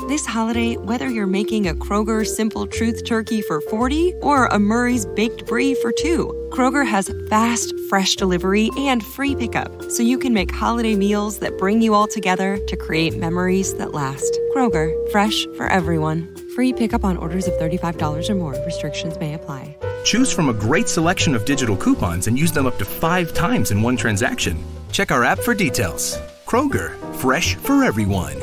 This holiday, whether you're making a Kroger Simple Truth Turkey for 40 or a Murray's Baked Brie for 2, Kroger has fast, fresh delivery and free pickup, so you can make holiday meals that bring you all together to create memories that last. Kroger, fresh for everyone. Free pickup on orders of $35 or more. Restrictions may apply. Choose from a great selection of digital coupons and use them up to 5 times in one transaction. Check our app for details. Kroger, fresh for everyone.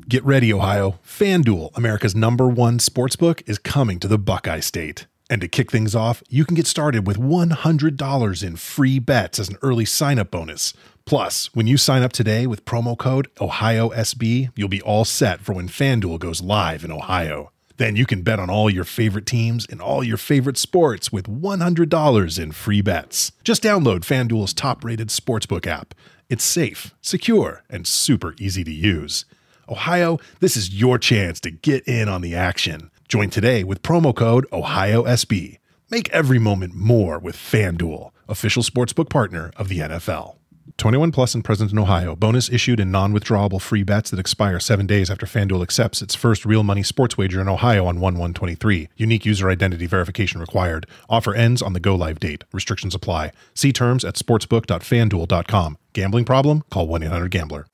Get ready, Ohio. FanDuel, America's #1 sportsbook, is coming to the Buckeye State. And to kick things off, you can get started with $100 in free bets as an early sign-up bonus. Plus, when you sign up today with promo code OhioSB, you'll be all set for when FanDuel goes live in Ohio. Then you can bet on all your favorite teams and all your favorite sports with $100 in free bets. Just download FanDuel's top-rated sportsbook app. It's safe, secure, and super easy to use. Ohio, this is your chance to get in on the action. Join today with promo code OhioSB. Make every moment more with FanDuel, official sportsbook partner of the NFL. 21 plus and present in Ohio. Bonus issued in non-withdrawable free bets that expire 7 days after FanDuel accepts its first real money sports wager in Ohio on 1/1/23. Unique user identity verification required. Offer ends on the go-live date. Restrictions apply. See terms at sportsbook.fanduel.com. Gambling problem? Call 1-800-GAMBLER.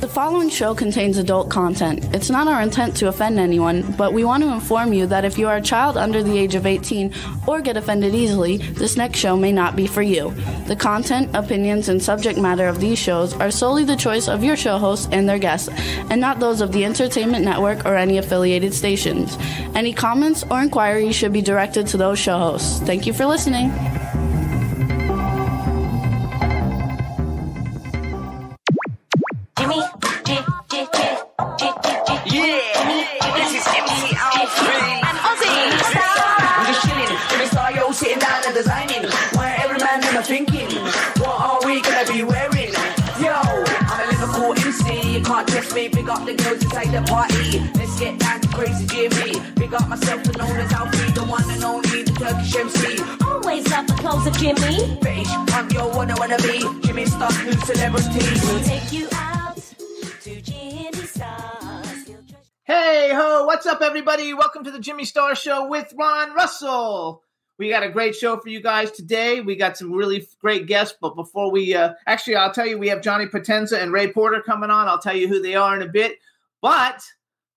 The following show contains adult content. It's not our intent to offend anyone, but we want to inform you that if you are a child under the age of 18 or get offended easily, this next show may not be for you. The content, opinions, and subject matter of these shows are solely the choice of your show hosts and their guests, and not those of the Entertainment Network or any affiliated stations. Any comments or inquiries should be directed to those show hosts. Thank you for listening. Sitting down and designing, where every man in a thinking, what are we gonna be wearing? Yo, I'm a Liverpool MC, you can't test me. Big up the girls inside the party. Let's get down to crazy Jimmy. Big up myself and known as Alfie, the one and only, the Turkish MC. Always love the clothes of Jimmy. Bitch, I'm your wanna be. Jimmy Star, new celebrity. We'll take you out to Jimmy Star. Hey ho, what's up everybody? Welcome to the Jimmy Star Show with Ron Russell. We got a great show for you guys today. We got some really great guests, but before we actually, I'll tell you, we have Johnny Potenza and Ray Porter coming on. I'll tell you who they are in a bit. But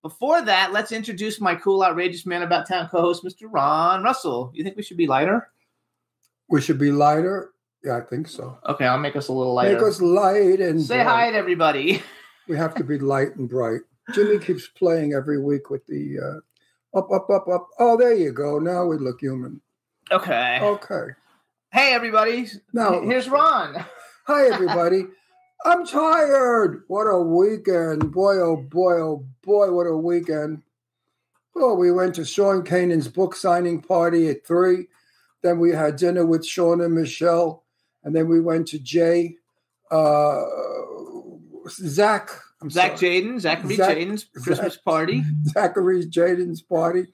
before that, let's introduce my cool, outrageous man about town co-host, Mr. Ron Russell. You think we should be lighter? We should be lighter? Yeah, I think so. Okay, I'll make us a little lighter. Make us light and say bright. hi to everybody. We have to be light and bright. Jimmy keeps playing every week with the up. Oh, there you go. Now we look human. Okay. Hey, everybody. Now, here's Ron. Hi, everybody. I'm tired. What a weekend. Boy, oh, boy, what a weekend. Oh, we went to Sean Kanan's book signing party at 3. Then we had dinner with Sean and Michelle. And then we went to Zack Jaden's Christmas party. Zachary Jaden's party.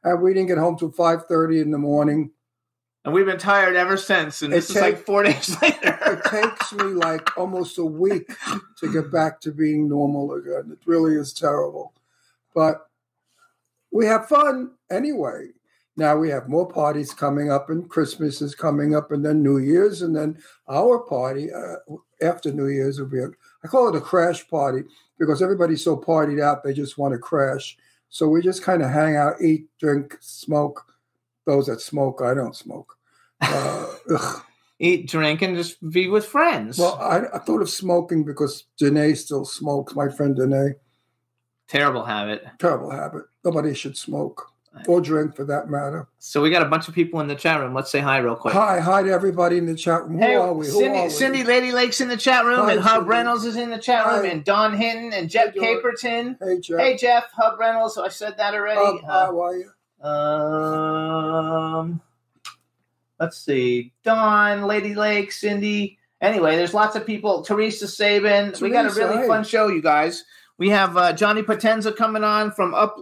And we didn't get home till 5:30 in the morning. And we've been tired ever since. And this is like 4 days later. It takes me like almost a week to get back to being normal again. It really is terrible. But we have fun anyway. Now we have more parties coming up, and Christmas is coming up, and then New Year's, and then our party after New Year's will be I call it a crash party because everybody's so partied out they just want to crash. So we just kind of hang out, eat, drink, smoke. Those that smoke, I don't smoke. Eat, drink, and just be with friends. Well, I thought of smoking because Danae still smokes, my friend Danae. Terrible habit. Nobody should smoke or drink for that matter. So we got a bunch of people in the chat room. Let's say hi real quick. Hi to everybody in the chat room. Who are we? Cindy Lady Lake's in the chat room, and Hub Reynolds is in the chat room, and Don Hinton and Jeff Caperton. Hey, Jeff. Hub Reynolds. So I said that already. How are you? Let's see. Dawn, Lady Lake, Cindy. Anyway, there's lots of people. Teresa Sabin. We got a really fun show, you guys. We have Johnny Potenza coming on from Up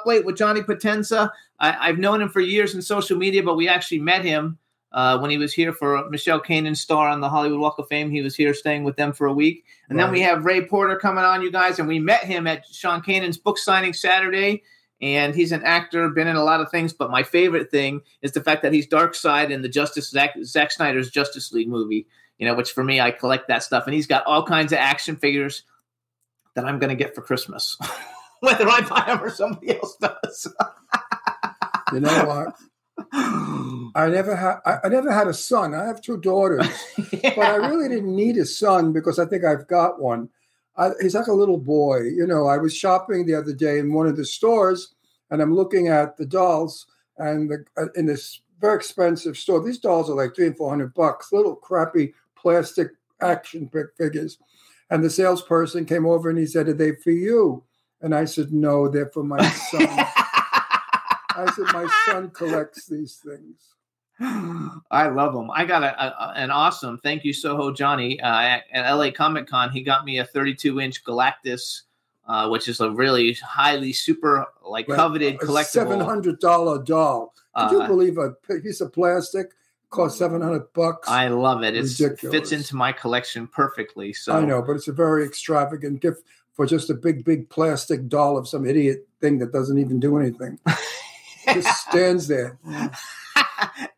Late with Johnny Potenza. I've known him for years in social media, but we actually met him when he was here for Michelle Kanan's star on the Hollywood Walk of Fame. He was here staying with them for a week. And then we have Ray Porter coming on, you guys, and we met him at Sean Kanan's book signing Saturday. And he's an actor, been in a lot of things, but my favorite thing is the fact that he's Darkseid in the Zack Snyder's Justice League movie, which for me, I collect that stuff. And he's got all kinds of action figures that I'm going to get for Christmas, whether I buy them or somebody else does. You know what? I never had a son. I have 2 daughters, but I really didn't need a son because I think I've got one. He's like a little boy. I was shopping the other day in one of the stores, and I'm looking at the dolls, and in this very expensive store, these dolls are like $300 and $400, little crappy plastic action figures. And the salesperson came over and he said, "Are they for you?" And I said, "No, they're for my son." I said, "My son collects these things." I love them. I got an awesome thank you, Soho Johnny, at LA Comic Con. He got me a 32-inch Galactus, which is a really highly super coveted collectible. $700 doll. Could you believe a piece of plastic costs $700? I love it. It fits into my collection perfectly. So I know, but it's a very extravagant gift for just a big plastic doll of some idiot thing that doesn't even do anything. Just stands there.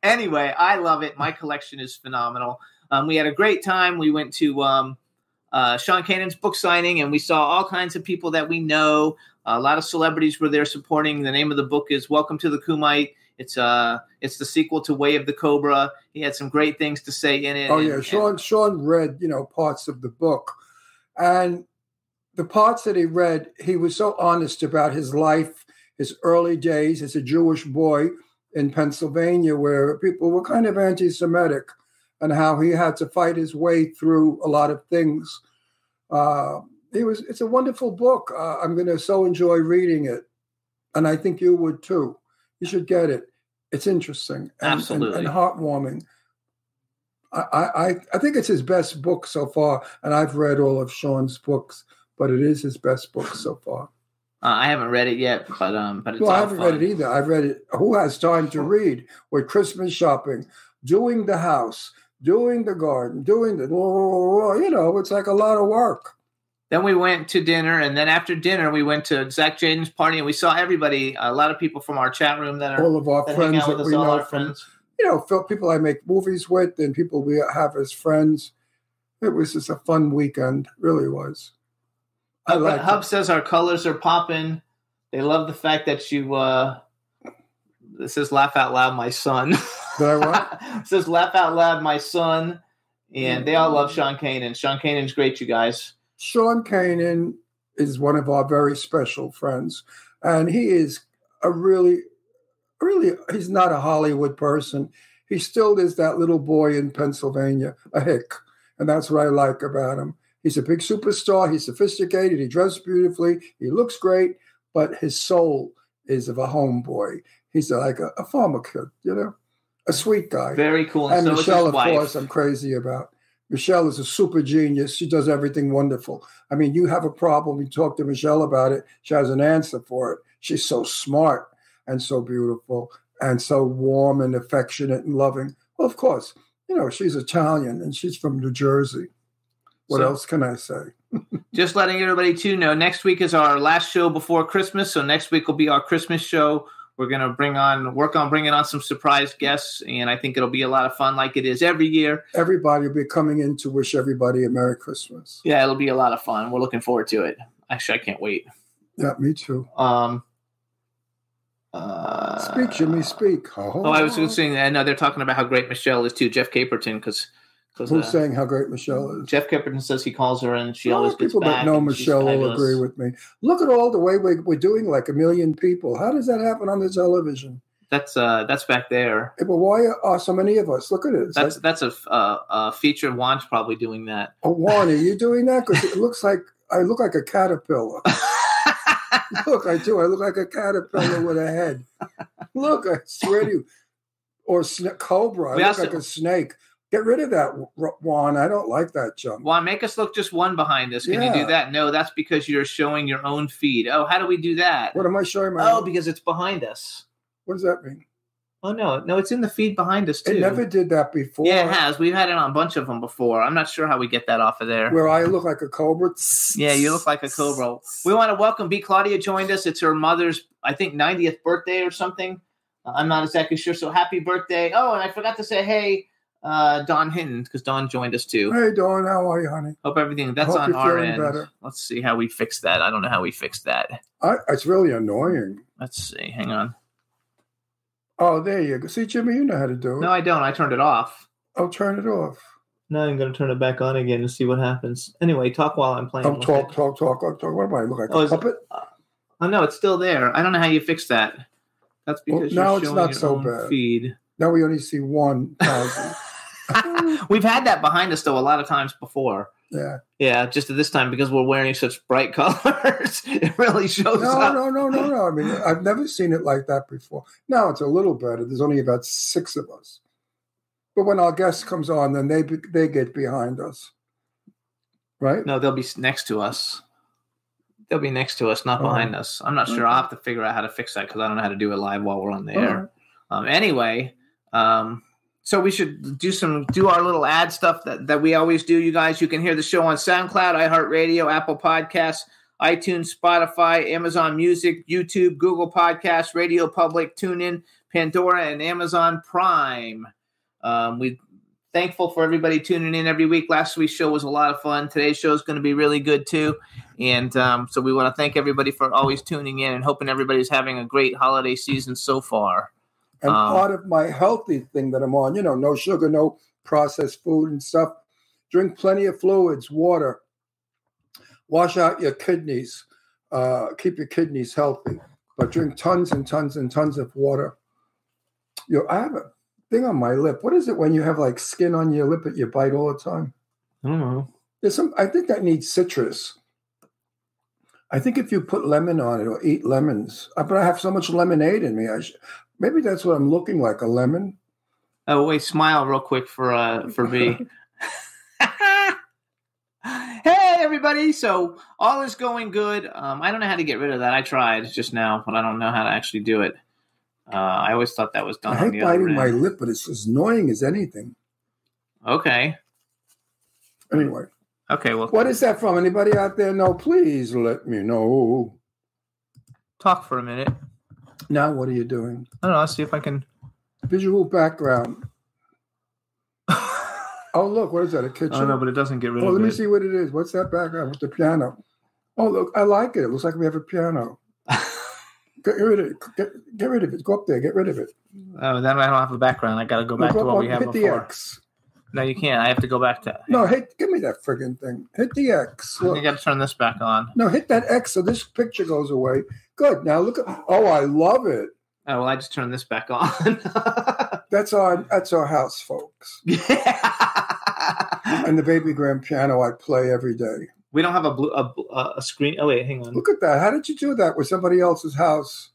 Anyway, I love it. My collection is phenomenal. We had a great time. We went to Sean Kanan's book signing, and we saw all kinds of people that we know. A lot of celebrities were there supporting. The name of the book is Welcome to the Kumite. It's the sequel to Way of the Cobra. He had some great things to say in it. Oh, yeah. Sean read, parts of the book. And the parts that he read, he was so honest about his life, his early days as a Jewish boy in Pennsylvania, where people were kind of anti-Semitic, and how he had to fight his way through a lot of things. It's a wonderful book. I'm going to so enjoy reading it, and I think you would too. You should get it. It's interesting and heartwarming. I think it's his best book so far, and I've read all of Sean's books, but it is his best book so far. I haven't read it yet, but it's well, I haven't read it either. I've read it. Who has time to read? With Christmas shopping, doing the house, doing the garden, it's like a lot of work. Then we went to dinner, and then after dinner, we went to Zack Jaden's party, and we saw everybody, a lot of people from our chat room that are all of our friends that we know from, friends. People I make movies with and people we have as friends. It was just a fun weekend, really was. Hub says our colors are popping. They love the fact that you, it says laugh out loud, my son. Did I what? It says laugh out loud, my son. And they all love Sean Kanan. Sean Kanan's great, you guys. Sean Kanan is one of our very special friends. And he is a really, he's not a Hollywood person. He still is that little boy in Pennsylvania, a hick. And that's what I like about him. He's a big superstar. He's sophisticated. He dresses beautifully. He looks great. But his soul is of a homeboy. He's like a farmer kid, a sweet guy. Very cool. And so Michelle, of course, I'm crazy about. Michelle is a super genius. She does everything wonderful. I mean, you have a problem. You talk to Michelle about it. She has an answer for it. She's so smart and so beautiful and so warm and affectionate and loving. Well, of course, she's Italian and she's from New Jersey. What else can I say? Just letting everybody too know, next week is our last show before Christmas. So next week will be our Christmas show. We're going to work on bringing on some surprise guests. And I think it'll be a lot of fun like it is every year. Everybody will be coming in to wish everybody a Merry Christmas. Yeah, it'll be a lot of fun. We're looking forward to it. Actually, I can't wait. Yeah, me too. Speak, Jimmy, speak. I was just saying, I know they're talking about how great Michelle is too. Jeff Caperton, because who's saying how great Michelle is? Jeff Caperton says he calls her and she always gets back. People that know Michelle will agree with me. Look at all the way we're doing like 1 million people. How does that happen on the television? That's back there. Yeah, but why are so many of us? Look at it. That's a feature. Juan's probably doing that. Oh, Juan, are you doing that? Because it looks like I look like a caterpillar. Look, I do. I look like a caterpillar with a head. Look, I swear to you. Or cobra. I look like a snake. Get rid of that, Juan. I don't like that junk. Juan, make us look just one behind us. Can you do that? No, that's because you're showing your own feed. Oh, how do we do that? What am I showing because it's behind us. What does that mean? Oh, no, it's in the feed behind us, too. It never did that before. Yeah, it has. We've had it on a bunch of them before. I'm not sure how we get that off of there. Where I look like a cobra. Yeah, you look like a cobra. We want to welcome B. Claudia joined us. It's her mother's, I think, 90th birthday or something. I'm not exactly sure. So happy birthday. Oh, and I forgot to say, hey, Dawn Hinton, because Dawn joined us, too. Hey, Dawn, how are you, honey? Hope everything, that's Hope on you're our feeling end. better. Let's see how we fix that. I don't know how we fixed that. It's really annoying. Let's see. Hang on. Oh, there you go. See, Jimmy, you know how to do it. No, I don't. I turned it off. Oh, turn it off. Now I'm going to turn it back on again and see what happens. Anyway, talk while I'm playing. Oh, talk. What am I? Look like a puppet? Oh, no, it's still there. I don't know how you fix that. That's because now you're it's showing not your so own bad. feed. Now we only see 1,000. We've had that behind us, though, a lot of times before. Yeah. Yeah, just at this time, because we're wearing such bright colors, it really shows up. No. I mean, I've never seen it like that before. Now it's a little better. There's only about 6 of us. But when our guest comes on, then they get behind us. Right? No, they'll be next to us. They'll be next to us, not behind us. I'm not sure. I'll have to figure out how to fix that because I don't know how to do it live while we're on the air. Anyway, so we should do our little ad stuff that we always do, you guys. You can hear the show on SoundCloud, iHeartRadio, Apple Podcasts, iTunes, Spotify, Amazon Music, YouTube, Google Podcasts, Radio Public, TuneIn, Pandora, and Amazon Prime. We're thankful for everybody tuning in every week. Last week's show was a lot of fun. Today's show is going to be really good, too. And so we want to thank everybody for always tuning in and hoping everybody's having a great holiday season so far. And part of my healthy thing that I'm on, no sugar, no processed food and stuff. Drink plenty of fluids, water. Wash out your kidneys. Keep your kidneys healthy. But drink tons and tons and tons of water. I have a thing on my lip. What is it when you have like skin on your lip that you bite all the time? I don't know. I think I need citrus. I think if you put lemon on it or eat lemons, but I have so much lemonade in me. Maybe that's what I'm looking like, a lemon. Oh, wait, smile real quick for B. Hey, everybody. So all is going good. I don't know how to get rid of that. I tried just now, but I don't know how to actually do it. I always thought that was done I on the hate other biting end. my lip, but it's as annoying as anything. Okay. Anyway. Okay, well. What is that from? Anybody out there know? Please let me know. Talk for a minute. Now what are you doing? I don't know. I'll see if I can. Visual background. Oh, look. What is that? A kitchen? Oh, no, but it doesn't get rid of it. Oh, let me see what it is. What's that background with the piano? Oh, look. I like it. It looks like we have a piano. Get rid of it. Get rid of it. Go up there. Get rid of it. Oh, then I don't have a background. I got to go back to what we had before. Hit the X. No, you can't. I have to go back to. No, give me that friggin' thing. Hit the X. You got to turn this back on. No, hit that X so this picture goes away. Good. Now look at. Oh, I love it. Oh well, I just turned this back on. That's our house, folks. Yeah. And the baby grand piano I play every day. We don't have a screen. Oh wait, hang on. Look at that. How did you do that with somebody else's house?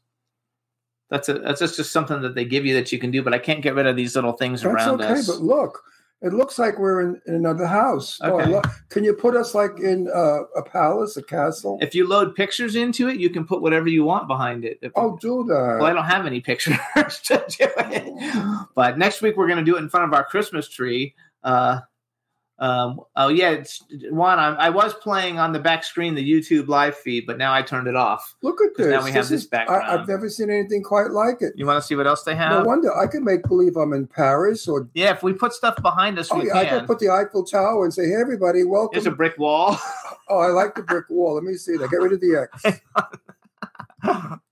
That's just something that they give you that you can do, but I can't get rid of these little things around us. That's okay, but look. It looks like we're in another house. Okay. Oh, can you put us like in a palace, a castle? If you load pictures into it, you can put whatever you want behind it. Do that. Well, I don't have any pictures to do it. But next week we're going to do it in front of our Christmas tree. It's Juan. I was playing on the back screen the YouTube live feed, but now I turned it off. Look at this. Now we have this background. I've never seen anything quite like it. You want to see what else they have? No wonder. I can make believe I'm in Paris or. Yeah, if we put stuff behind us, we can. I can put the Eiffel Tower and say, "Hey, everybody, welcome." There's a brick wall. Oh, I like the brick wall. Let me see that. Get rid of the X.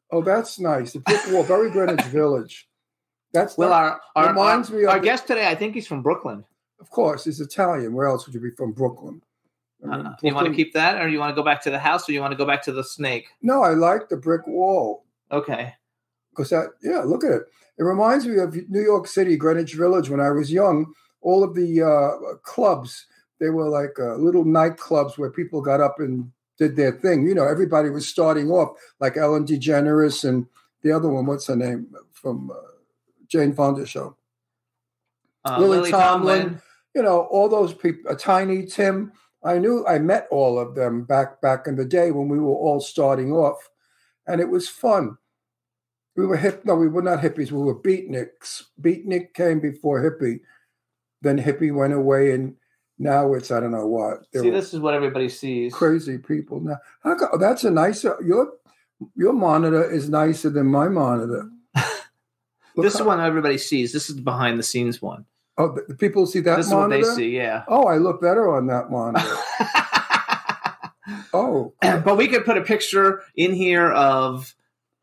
Oh, that's nice. The brick wall, very Greenwich Village. Reminds me of our guest today. I think he's from Brooklyn. Of course, he's Italian. Where else would you be from? Brooklyn. Brooklyn. You want to keep that, or you want to go back to the house, or you want to go back to the snake? No, I like the brick wall. Okay. Because look at it. It reminds me of New York City, Greenwich Village. When I was young, all of the clubs, they were like little nightclubs where people got up and did their thing. Everybody was starting off like Ellen DeGeneres and the other one. What's her name from Jane Fonda show? Lily Tomlin. All those people, Tiny Tim. I met all of them back in the day when we were all starting off, and it was fun. We were hip. No, we were not hippies. We were beatniks. Beatnik came before hippie. Then hippie went away, and now it's I don't know what. See, this is what everybody sees. Crazy people now. That's a nicer. Your monitor is nicer than my monitor. This is one everybody sees. This is the behind the scenes one. Oh, the people see that this monitor? This is what they see, yeah. Oh, I look better on that monitor. Oh. But we could put a picture in here of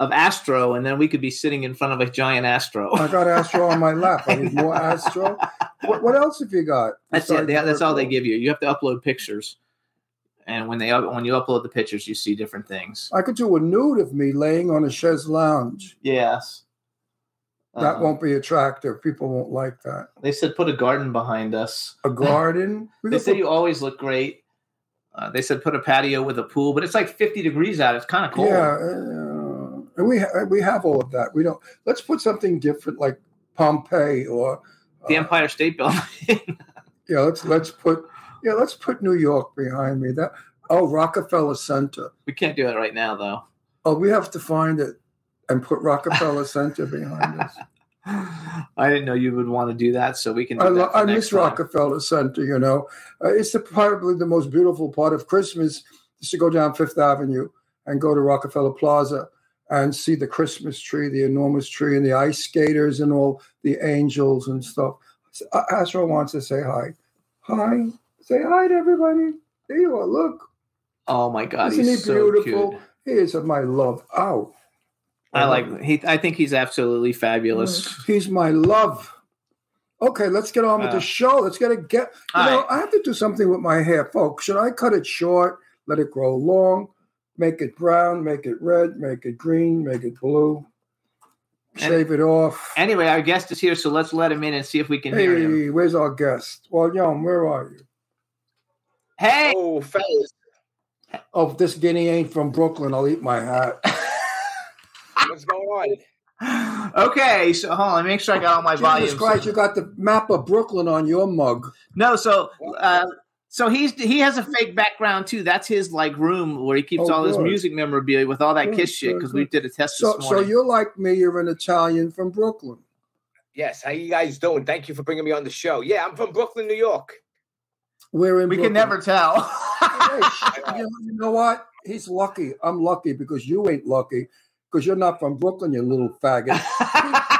Astro, and then we could be sitting in front of a giant Astro. I got Astro on my lap. I need more Astro. What else have you got? That's it. That's all they give you. You have to upload pictures. And when you upload the pictures, you see different things. I could do a nude of me laying on a chaise lounge. Yes. That won't be attractive. People won't like that. They said put a garden behind us. A garden? They said you always look great. They said put a patio with a pool, but it's like 50 degrees out. It's kind of cold. Yeah, and we have all of that. We don't. Let's put something different, like Pompeii or the Empire State Building. Yeah, let's put New York behind me. Rockefeller Center. We can't do that right now, though. Oh, we have to find it and put Rockefeller Center behind us. I didn't know you would want to do that, so we can do that. I miss Rockefeller Center, It's probably the most beautiful part of Christmas is to go down Fifth Avenue and go to Rockefeller Plaza and see the Christmas tree, the enormous tree, and the ice skaters and all the angels and stuff. Astro wants to say hi. Hi. Say hi to everybody. There you are. Look. Oh, my God. Isn't he's he beautiful? So cute. He is my love. Ow. I think he's absolutely fabulous. He's my love. Okay, let's get on with the show. Let's I have to do something with my hair, folks. Should I cut it short, let it grow long, make it brown, make it red, make it green, make it blue, shave it off? Anyway, our guest is here, so let's let him in and see if we can hear him. Hey, where's our guest? Well, Yum, where are you? Hey! Oh, fellas. Oh, if this guinea ain't from Brooklyn, I'll eat my hat. What's going on? Okay, so hold on, let me make sure I got all my volumes. Jesus Christ, you got the map of Brooklyn on your mug. No, so he has a fake background too. That's his room where he keeps all his music memorabilia with all that Kiss shit because we did a test this morning. So you're like me, you're an Italian from Brooklyn. Yes, how you guys doing? Thank you for bringing me on the show. Yeah, I'm from Brooklyn, New York. We're in We Brooklyn. can never tell. You know what? He's lucky. I'm lucky because you ain't lucky. Because you're not from Brooklyn, you little faggot.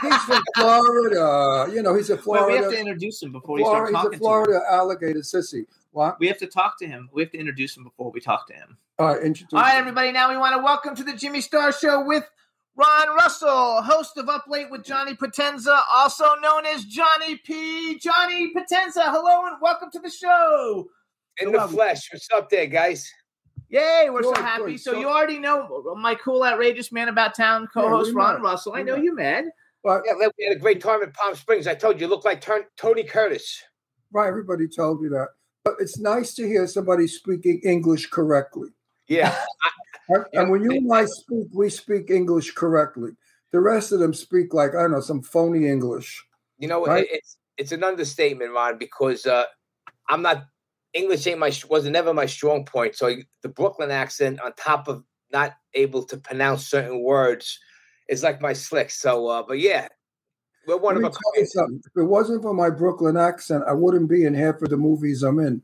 He's from Florida. He's a Florida. Wait, we have to introduce him before we start talking to him. He's a Florida alligator sissy. What? We have to talk to him. We have to introduce him before we talk to him. All right, introduce All right, him. everybody. Now we want to welcome to the Jimmy Star Show with Ron Russell, host of Up Late with Johnny Potenza, also known as Johnny P. Johnny Potenza, hello and welcome to the show. In the flesh. What's up there, guys? Yay, we're so Good, happy. good. So you already know my cool, outrageous man about town co-host Ron Russell. I know you, man. But, Yeah, we had a great time in Palm Springs. I told you look like Tony Curtis. right, everybody told me that. But it's nice to hear somebody speaking English correctly. Yeah. And when you and I speak, we speak English correctly. The rest of them speak some phony English. Right? It's an understatement, Ron, because I'm not English wasn't never my strong point. So the Brooklyn accent, on top of not able to pronounce certain words, is like my slick. So, but yeah, we're one of a kind. Something. If it wasn't for my Brooklyn accent, I wouldn't be in half of the movies I'm in.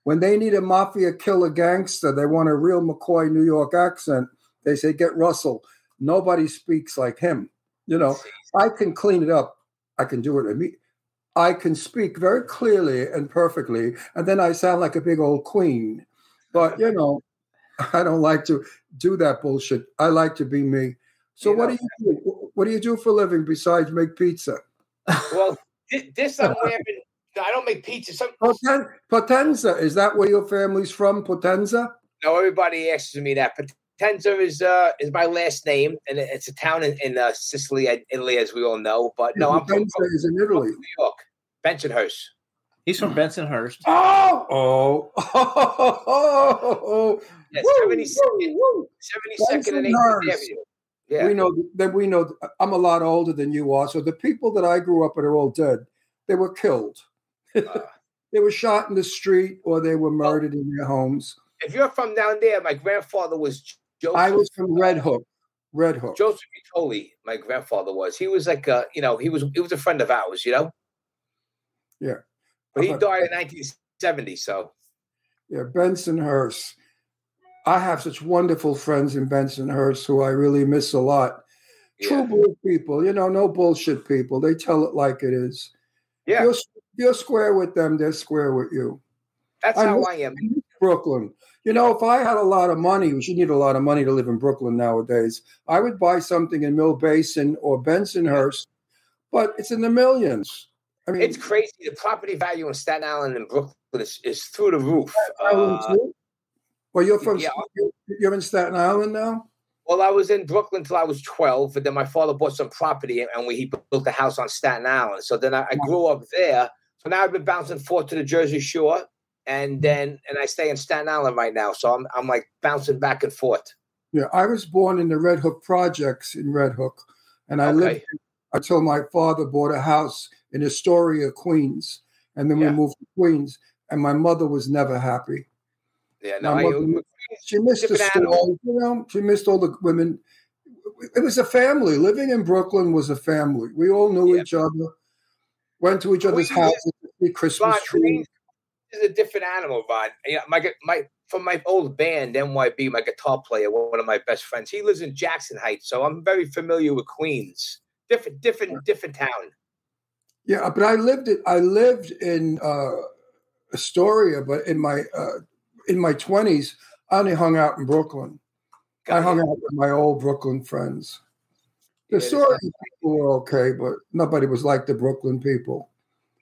When they need a mafia killer gangster, they want a real McCoy New York accent. They say, get Russell. Nobody speaks like him. I can clean it up. I can do it. I can speak very clearly and perfectly, and then I sound like a big old queen. But, I don't like to do that bullshit. I like to be me. So what do you do? What do you do for a living besides make pizza? Well, this I'm wearing. I don't make pizza. Potenza, is that where your family's from? Potenza? No, everybody asks me that. Potenza is my last name, and it's a town in Sicily, Italy, as we all know. But no, I'm from Potenza is in Italy. New York, Bensonhurst. He's from Bensonhurst. Oh. Yeah, 72nd and 18th Avenue. Yeah. We know. I'm a lot older than you are. So the people that I grew up with are all dead. They were killed. They were shot in the street or they were murdered in their homes. If you're from down there, my grandfather was Joseph. I was from Red Hook. Red Hook. Joseph Vitoli, my grandfather was. He was like, he was a friend of ours, Yeah. But he died in 1970, so. Yeah, Bensonhurst. I have such wonderful friends in Bensonhurst who I really miss a lot. True blue people, no bullshit people. They tell it like it is. Yeah. If you're square with them, they're square with you. That's how I am. Brooklyn. If I had a lot of money, which you need a lot of money to live in Brooklyn nowadays, I would buy something in Mill Basin or Bensonhurst, but it's in the millions. I mean, it's crazy. The property value in Staten Island and Brooklyn is through the roof. Well, you're from you're in Staten Island now? Well, I was in Brooklyn till I was 12, and then my father bought some property, and he built a house on Staten Island. So then I grew up there. So now I've been bouncing forth to the Jersey Shore, and I stay in Staten Island right now. So I'm like bouncing back and forth. Yeah, I was born in the Red Hook projects in Red Hook, and I lived until my father bought a house in Astoria, Queens, and then we moved to Queens, and my mother was never happy. Yeah, no, she missed the store, she missed all the women. It was a family. Living in Brooklyn was a family. We all knew each other, went to each other's houses, Christmas trees. This is a different animal, Ron. From my old band, NYB, my guitar player, one of my best friends, he lives in Jackson Heights, so I'm very familiar with Queens. Different town. Yeah, but I lived in Astoria, but in my 20s, I only hung out in Brooklyn. I hung out with my old Brooklyn friends. The Astoria people were okay, but nobody was like the Brooklyn people.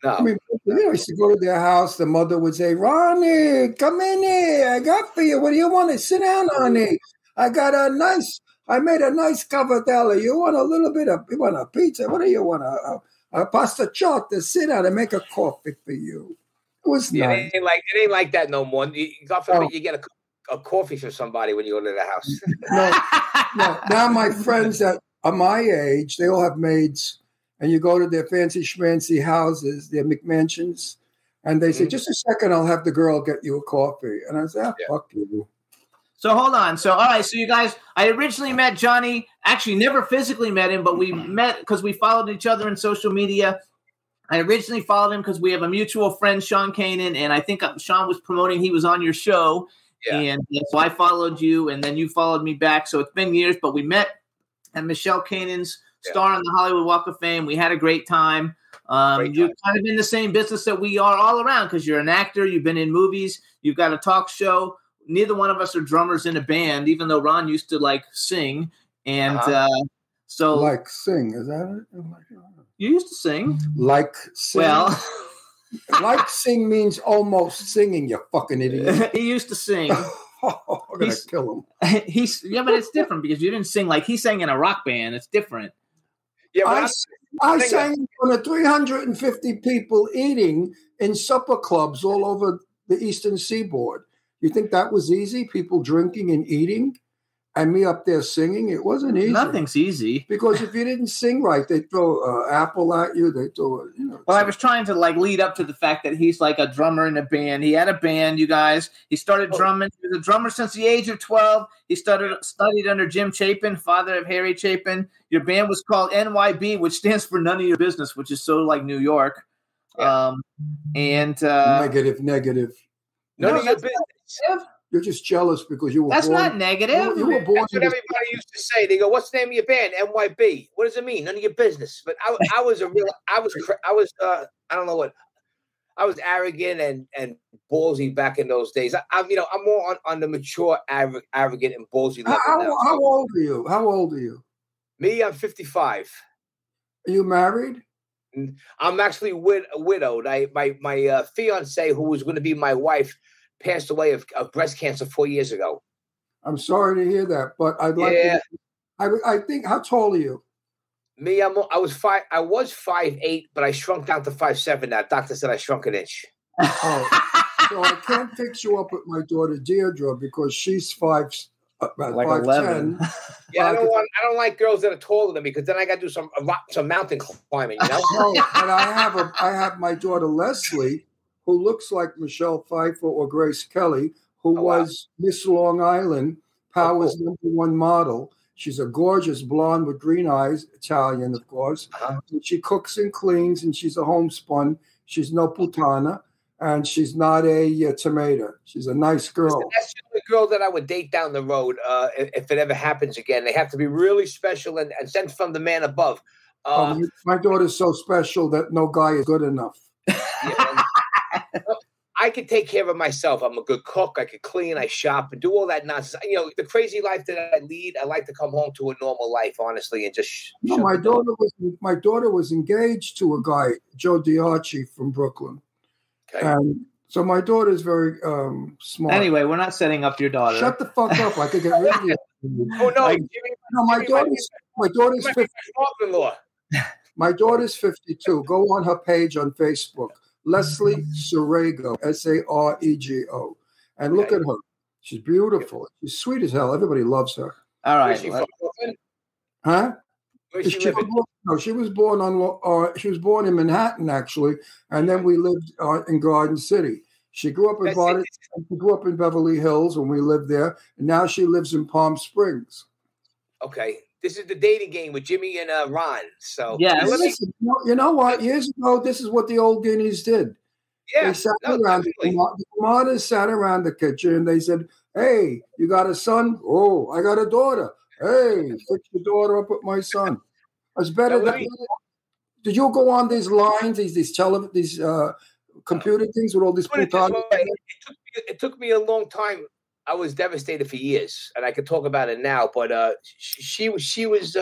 No. I mean, I used to go to their house. The mother would say, "Ronnie, come in here. I got for you. What do you want? To sit down, Ronnie. I made a nice cavatelli. You want you want a pizza? What do you want? A pasta chocolate? Sit down and make a coffee for you." It was nice. It ain't like that no more. God forbid you get a coffee from somebody when you go to the house. No. Now my friends that are my age, they all have maids. And you go to their fancy schmancy houses, their McMansions, and they say, "Just a second, I'll have the girl get you a coffee." And I say, "Fuck you." So hold on. So, all right. So you guys, I originally met Johnny, actually never physically met him, but we met because we followed each other in social media. I originally followed him because we have a mutual friend, Sean Kanan, and I think Sean was promoting he was on your show. Yeah. And so I followed you, and then you followed me back. So it's been years, but we met at Michelle Kanan's star on the Hollywood Walk of Fame. We had a great time. You're kind of in the same business that we are all around because you're an actor. You've been in movies. You've got a talk show. Neither one of us are drummers in a band, even though Ron used to sing. And so sing, is that it? You used to sing. Sing. Well, sing means almost singing, you fucking idiot. He used to sing. I'm going to kill him. But it's different because you didn't sing he sang in a rock band. It's different. Yeah, I sang in front of 350 people eating in supper clubs all over the Eastern Seaboard. You think that was easy? People drinking and eating? And me up there singing? It wasn't easy. Nothing's easy. Because if you didn't sing right, they'd throw an apple at you. They'd throw Well, I was trying to lead up to the fact that he's a drummer in a band. He had a band, you guys. He started drumming. He was a drummer since the age of 12. He studied under Jim Chapin, father of Harry Chapin. Your band was called NYB, which stands for None of Your Business, which is so like New York. Yeah. Negative. None of your business. You're just jealous because you were That's born. That's not negative. You were born. That's what everybody used to say. They go, "What's the name of your band?" NYB. What does it mean? None of your business. But I was I don't know what. I was arrogant and ballsy back in those days. I'm more on the mature, arrogant and ballsy level now. How old are you? Me, I'm 55. Are you married? I'm actually widowed. My fiance, who was going to be my wife, passed away of breast cancer 4 years ago. I'm sorry to hear that, but I'd like to. I think. How tall are you? Me, I was 5'8", but I shrunk down to 5'7". Now, doctor said I shrunk an inch. Oh, so I can't fix you up with my daughter Deirdre because she's 5'11". Yeah, I don't like girls that are taller than me because then I got to do some mountain climbing. You know. No, but I have my daughter Leslie, who looks like Michelle Pfeiffer or Grace Kelly, who was Miss Long Island, Power's #1 model. She's a gorgeous blonde with green eyes, Italian, of course. And she cooks and cleans, and she's a homespun. She's no putana, and she's not a tomato. She's a nice girl. That's the only girl that I would date down the road if it ever happens again. They have to be really special and sent from the man above. My daughter's so special that no guy is good enough. Yeah, I could take care of myself. I'm a good cook. I could clean. I shop and do all that nonsense. You know, the crazy life that I lead, I like to come home to a normal life, honestly, and just. No, my daughter was engaged to a guy, Joe Diarchi from Brooklyn, and so my daughter's very smart. Anyway, we're not setting up your daughter. Shut the fuck up! I could get rid of you. Oh no! No, my daughter's 50. My daughter's 52. Go on her page on Facebook. Leslie Sarego, Sarego, and look at her. She's beautiful. She's sweet as hell. Everybody loves her. All right. Huh? Where's she living? No, she was born in Manhattan actually, and then we lived in Garden City. She grew up in Beverly Hills when we lived there, and now she lives in Palm Springs. Okay. This is the dating game with Jimmy and Ron. So yeah, listen, you know what? Years ago, this is what the old guineas did. Yeah, they sat around. The commanders sat around the kitchen and they said, "Hey, you got a son? Oh, I got a daughter. Hey, fix your daughter up with my son." It's better. Did you go on these lines, these computer things with all these people? It took me a long time. I was devastated for years, and I could talk about it now. But she was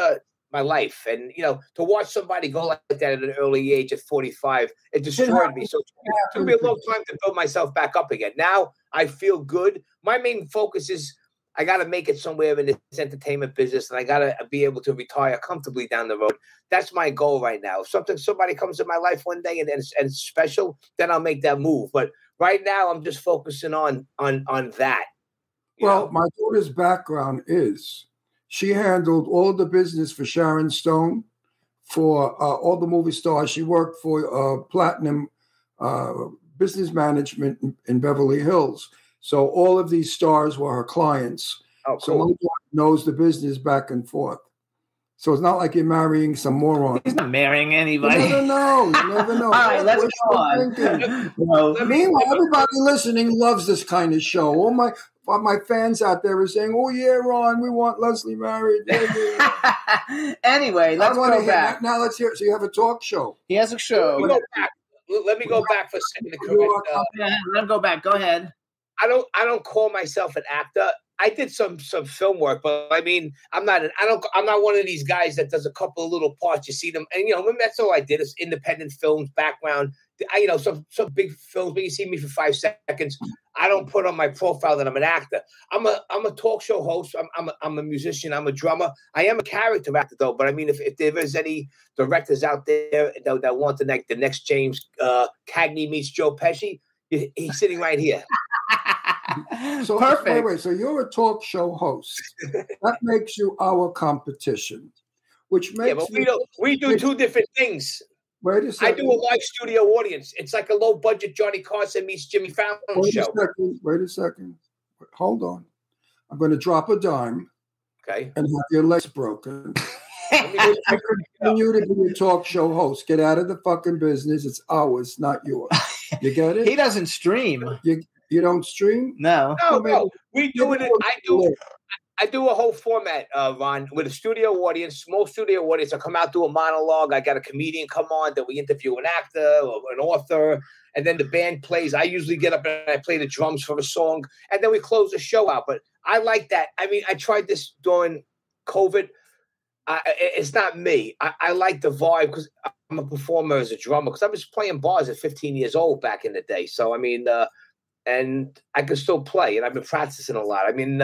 my life, and you know, to watch somebody go like that at an early age at 45, it destroyed me. So it took me a long time to build myself back up again. Now I feel good. My main focus is I got to make it somewhere in this entertainment business, and I got to be able to retire comfortably down the road. That's my goal right now. If somebody comes in my life one day and it's special, then I'll make that move. But right now, I'm just focusing on that. Well, my daughter's background is she handled all the business for Sharon Stone, for all the movie stars. She worked for Platinum Business Management in Beverly Hills. So all of these stars were her clients. Oh, cool. So my daughter knows the business back and forth. So it's not like you're marrying some moron. He's not marrying anybody. You never know. All right, let's go on. Meanwhile, everybody listening loves this kind of show. All my fans out there are saying, "Oh yeah, Ron, we want Leslie married." Anyway, let's go back. Now let's hear it. So you have a talk show. He has a show. Let me go back for a second to correct. Let him go back. Go ahead. I don't call myself an actor. I did some film work, but I mean, I'm not one of these guys that does a couple of little parts. You see them, and that's all I did is independent films, background. Some big films, but you see me for 5 seconds. I don't put on my profile that I'm an actor. I'm a talk show host. I'm a musician. I'm a drummer. I am a character actor though. But I mean, if there is any directors out there that want the next James Cagney meets Joe Pesci, he's sitting right here. So perfect. Wait. So you're a talk show host. That makes you our competition, which makes we do two different things. Wait a second. I do a live studio audience. It's like a low budget Johnny Carson meets Jimmy Fallon show. Wait a second. Hold on. I'm going to drop a dime. Okay. And have your legs broken. I continue to be a talk show host. Get out of the fucking business. It's ours, not yours. You get it? He doesn't stream. You don't stream? No. No. We do it. I do a whole format, Ron, with a studio audience, small studio audience. I come out, do a monologue. I got a comedian come on, then we interview an actor or an author, and then the band plays. I usually get up and I play the drums for a song, and then we close the show out. But I like that. I mean, I tried this during COVID. It's not me. I like the vibe because I'm a performer as a drummer because I was playing bars at 15 years old back in the day. So, I mean, and I can still play, and I've been practicing a lot. I mean,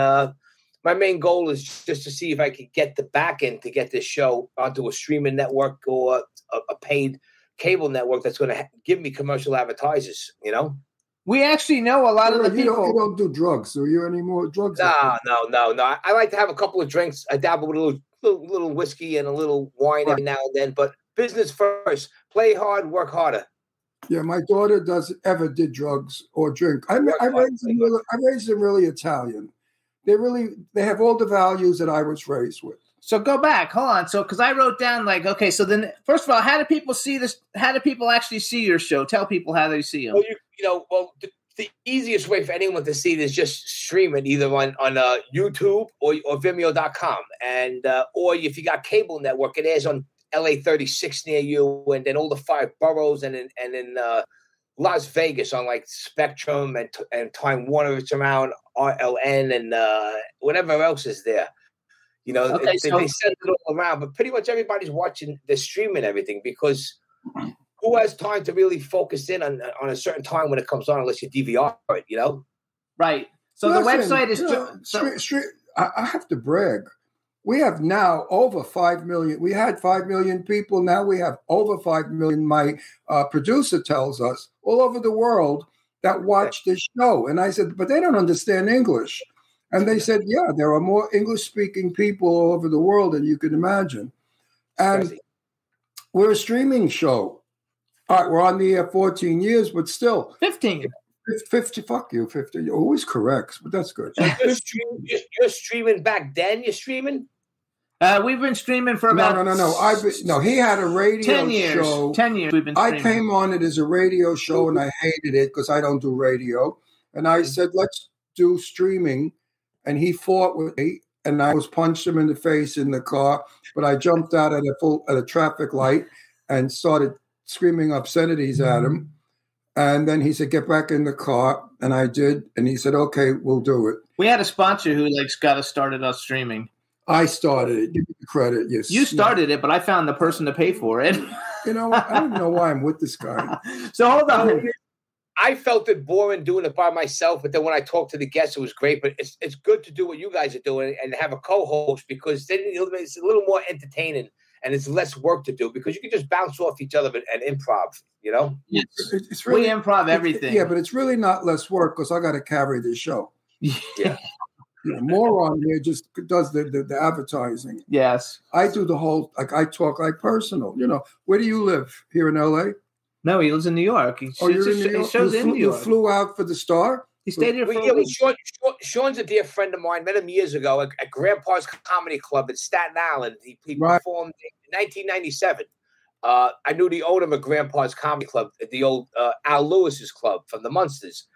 my main goal is just to see if I could get the back end to get this show onto a streaming network or a paid cable network that's going to give me commercial advertisers, We actually know a lot of the people. You don't do drugs. Do you any more drugs? No. I like to have a couple of drinks. I dabble with a little whiskey and a little wine every now and then. But business first. Play hard, work harder. Yeah, my daughter doesn't ever did drugs or drink. I raised them really Italian. they have all the values that I was raised with. So go back, hold on. So, because I wrote down like, okay, so then first of all, how do people see this? How do people actually see your show? Tell people how they see them. Well, the easiest way for anyone to see it is just stream it either on YouTube or Vimeo.com, and or if you got cable network, it airs on LA 36 near you, and then all the 5 boroughs, and in Las Vegas on like Spectrum and Time Warner. It's around RLN and whatever else is there. They send it all around, but pretty much everybody's watching, they're streaming everything, because who has time to really focus in on a certain time when it comes on unless you DVR it, Right. So the website is... I have to brag. We have now over 5 million. We had 5 million people. Now we have over 5 million, my producer tells us, all over the world that watch this show. And I said, but they don't understand English. And they said, yeah, there are more English-speaking people all over the world than you can imagine. And we're a streaming show. All right, we're on the air 14 years, but still. 15. 50, fuck you, 50. You're always correct, but that's good. You're streaming back then? You're streaming? We've been streaming for about... No. He had a radio 10 years. show. 10 years we've been streaming. I came on it as a radio show, and I hated it because I don't do radio. And I said, let's do streaming. And he fought with me, and I was punched him in the face in the car. But I jumped out at a traffic light and started screaming obscenities at him. And then he said, get back in the car. And I did. And he said, okay, we'll do it. We had a sponsor who got us started us streaming. I started it. Give me the credit. Yes. You started it, but I found the person to pay for it. You know what? I don't know why I'm with this guy. So hold on. I felt it boring doing it by myself, but then when I talked to the guests, it was great. But it's good to do what you guys are doing and have a co-host, because then it's a little more entertaining and it's less work to do, because you can just bounce off each other and improv, Yes. It's really, we improv everything. Yeah, but it's really not less work because I got to carry this show. Yeah. Moron here just does the advertising. Yes. I do the whole, I talk like personal. Where do you live? Here in LA? No, he lives in New York. He you're in New York? shows in New York. You flew out for the Star? He stayed here for a week. Sean's a dear friend of mine. Met him years ago at Grandpa's Comedy Club in Staten Island. He performed in 1997. I knew the owner of Grandpa's Comedy Club, the old Al Lewis's club from the Munsters.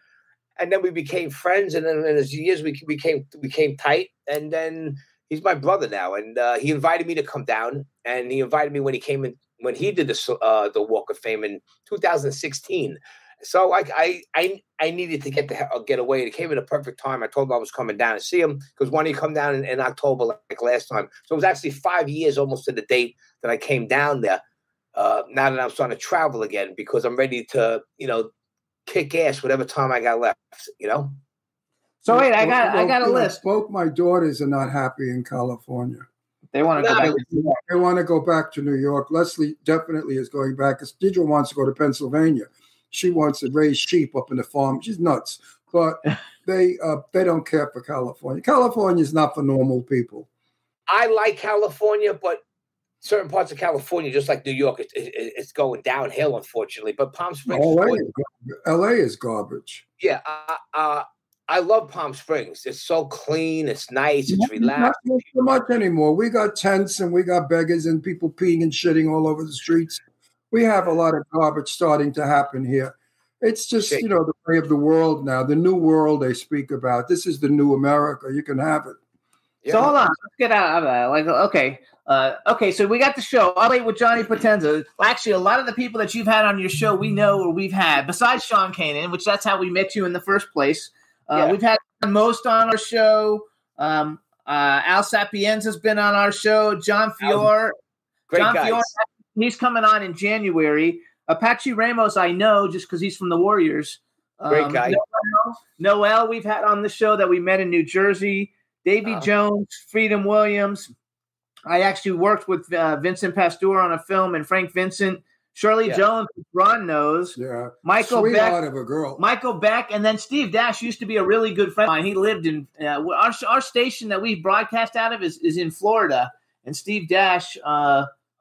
And then we became friends, and then as years we became tight. And then he's my brother now, and he invited me to come down, and he invited me when he came in, when he did the Walk of Fame in 2016. So I needed to get away. It came at a perfect time. I told him I was coming down to see him, because when he come down in October like last time. So it was actually 5 years almost to the date that I came down there. Now that I'm starting to travel again, because I'm ready to kick ass whatever time I got left. So wait, I got a list. Both my daughters are not happy in California. They want to go back. They want to go back to New York. Leslie definitely is going back. Deidre wants to go to Pennsylvania. She wants to raise sheep up in the farm. She's nuts. But they don't care for California. California is not for normal people. I like California, but certain parts of California, just like New York, it's going downhill, unfortunately. But Palm Springs, LA is garbage. Yeah, I love Palm Springs. It's so clean. It's nice. It's relaxed. Not so much anymore. We got tents and we got beggars and people peeing and shitting all over the streets. We have a lot of garbage starting to happen here. It's just, the way of the world now, the new world they speak about. This is the new America. You can have it. Yeah. So hold on. Let's get out of that. Okay, so we got the show. I'll wait with Johnny Potenza. Well, actually, a lot of the people that you've had on your show, we know or we've had, besides Sean Kanan, which that's how we met you in the first place. We've had most on our show. Al Sapienza's been on our show. John Fiore. Great guys. Fiore, he's coming on in January. Apache Ramos, I know just because he's from the Warriors. Great guy. Noel, we've had on the show that we met in New Jersey. Davy Jones, Freedom Williams. I actually worked with Vincent Pastore on a film, and Frank Vincent. Shirley Jones, Ron knows. Yeah. Michael Beck. Of a girl. Michael Beck. And then Steve Dash used to be a really good friend of mine. He lived in our station that we broadcast out of is in Florida. And Steve Dash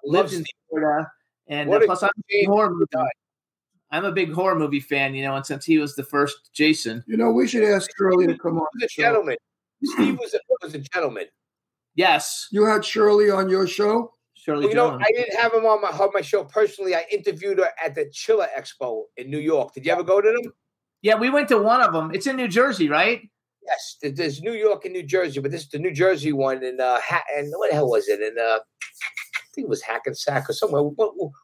lives in Florida. And plus, I'm a big horror movie fan, and since he was the first Jason. We should ask Shirley to come on. He's a gentleman. Steve was a gentleman. Yes. You had Shirley on your show? Shirley You know, Jones. I didn't have him on my show personally. I interviewed her at the Chiller Expo in New York. Did you ever go to them? Yeah, we went to one of them. It's in New Jersey, right? Yes, there's New York and New Jersey, but this is the New Jersey one. And what the hell was it? And I think it was Hackensack or somewhere.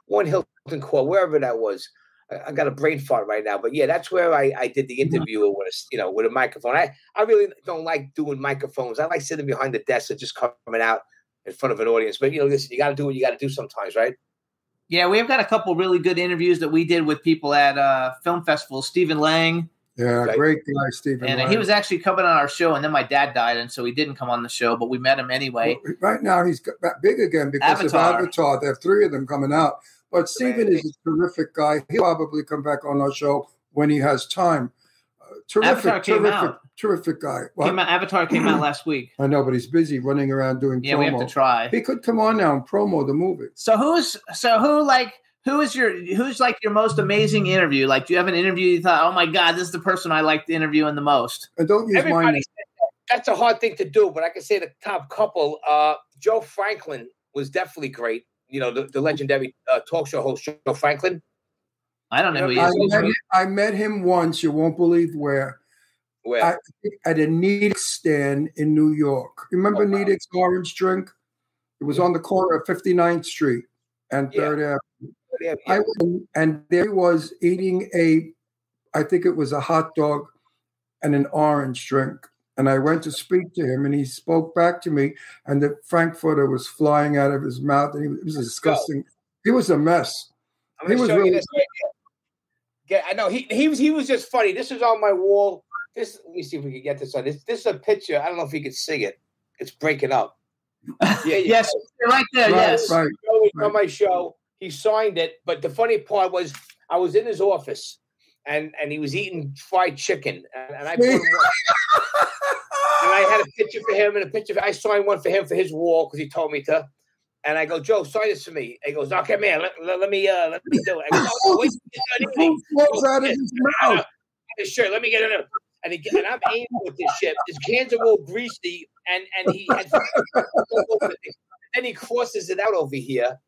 One Hilton Court, wherever that was. I got a brain fart right now, but yeah, that's where I did the interview with a microphone. I really don't like doing microphones. I like sitting behind the desk and just coming out in front of an audience. But listen, you got to do what you got to do sometimes, right? Yeah, we've got a couple really good interviews that we did with people at film festivals. Stephen Lang. Yeah, great guy, Stephen And Lang. he was actually coming on our show, and then my dad died, and so he didn't come on the show, but we met him anyway. Well, right now, he's got big again because of Avatar. There are 3 of them coming out. But Stephen is a terrific guy. He'll probably come back on our show when he has time. Terrific guy. Avatar came out last week. I know, but he's busy running around doing promo. Yeah, we have to try. He could come on now and promo the movie. So who's your most amazing interview? Like, do you have an interview you thought, oh my God, this is the person I liked interviewing the most? And don't use mine. That's a hard thing to do, but I can say the top couple. Joe Franklin was definitely great. The legendary talk show host, Joe Franklin. I don't know who he is. I met him once. You won't believe where. Where? At a Needix stand in New York. Remember Needix orange drink? It was on the corner of 59th Street and 3rd Avenue. Yeah. I went, and there he was eating I think it was a hot dog and an orange drink. And I went to speak to him, and he spoke back to me, and the Frankfurter was flying out of his mouth, and it was disgusting. He was a mess. He was really this. Yeah, I know. He was just funny. This is on my wall. Let me see if we can get this on. This is a picture. I don't know if you can see it. It's breaking up. Yeah, yes, right there. Yes, right. On my show, he signed it. But the funny part was, I was in his office, and he was eating fried chicken, and I put him and I had a picture for him I signed one for him for his wall because he told me to. And I go, Joe, sign this for me. He goes, okay, man, let me do it. I go, wait, falls out of his mouth. Sure, let me get it. And I'm aiming with this shit. His hands are all greasy, and he had then he crosses it out over here.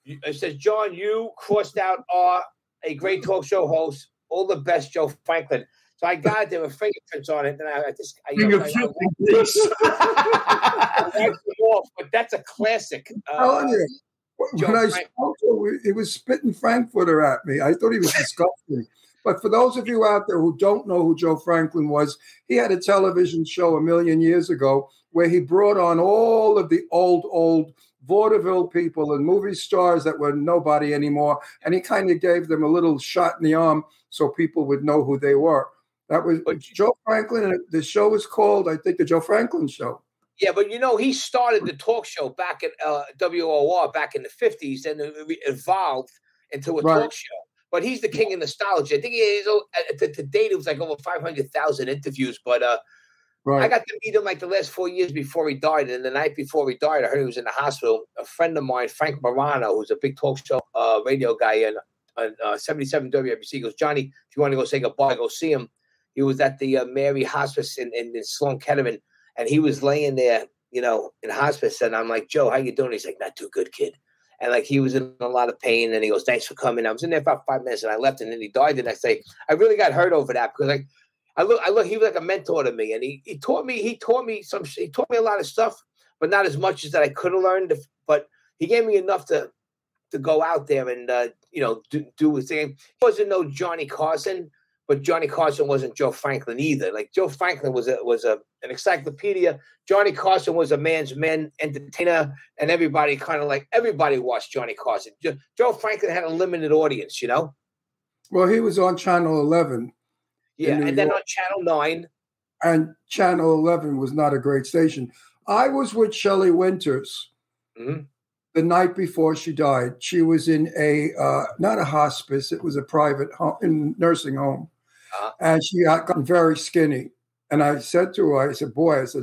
It says, John, you crossed out a great talk show host. All the best, Joe Franklin. So I got it. There were fingerprints on it, and I wiped them off. But that's a classic. When I spoke to him, he was spitting Frankfurter at me. I thought he was disgusting. But for those of you out there who don't know who Joe Franklin was, he had a television show a million years ago where he brought on all of the old vaudeville people and movie stars that were nobody anymore, and he kind of gave them a little shot in the arm so people would know who they were. That was Joe Franklin, and the show was called, I think, the Joe Franklin Show. Yeah, but he started the talk show back at WOR back in the 50s, and it evolved into a talk show. But he's the king of nostalgia. I think he is. To date, it was like over 500,000 interviews. But I got to meet him like the last 4 years before he died. And the night before he died, I heard he was in the hospital. A friend of mine, Frank Morano, who's a big talk show radio guy on 77 WABC, goes, Johnny, if you want to go say goodbye, go see him. He was at the Mary Hospice in Sloan Kettering, and he was laying there, in hospice. And I'm like, Joe, how you doing? He's like, not too good, kid. And like he was in a lot of pain, and he goes, "Thanks for coming." I was in there about 5 minutes, and I left, and then he died the next day. I really got hurt over that because I look. He was like a mentor to me, and he taught me a lot of stuff, but not as much as that I could have learned. But he gave me enough to go out there and do his thing. He wasn't no Johnny Carson, but Johnny Carson wasn't Joe Franklin either. Like Joe Franklin was an encyclopedia. Johnny Carson was a man's man entertainer, and everybody watched Johnny Carson. Joe Franklin had a limited audience, Well, he was on Channel 11. Yeah, and then on Channel 9. And Channel 11 was not a great station. I was with Shelley Winters the night before she died. She was in not a hospice, it was a private nursing home. And she had gotten very skinny. And I said to her,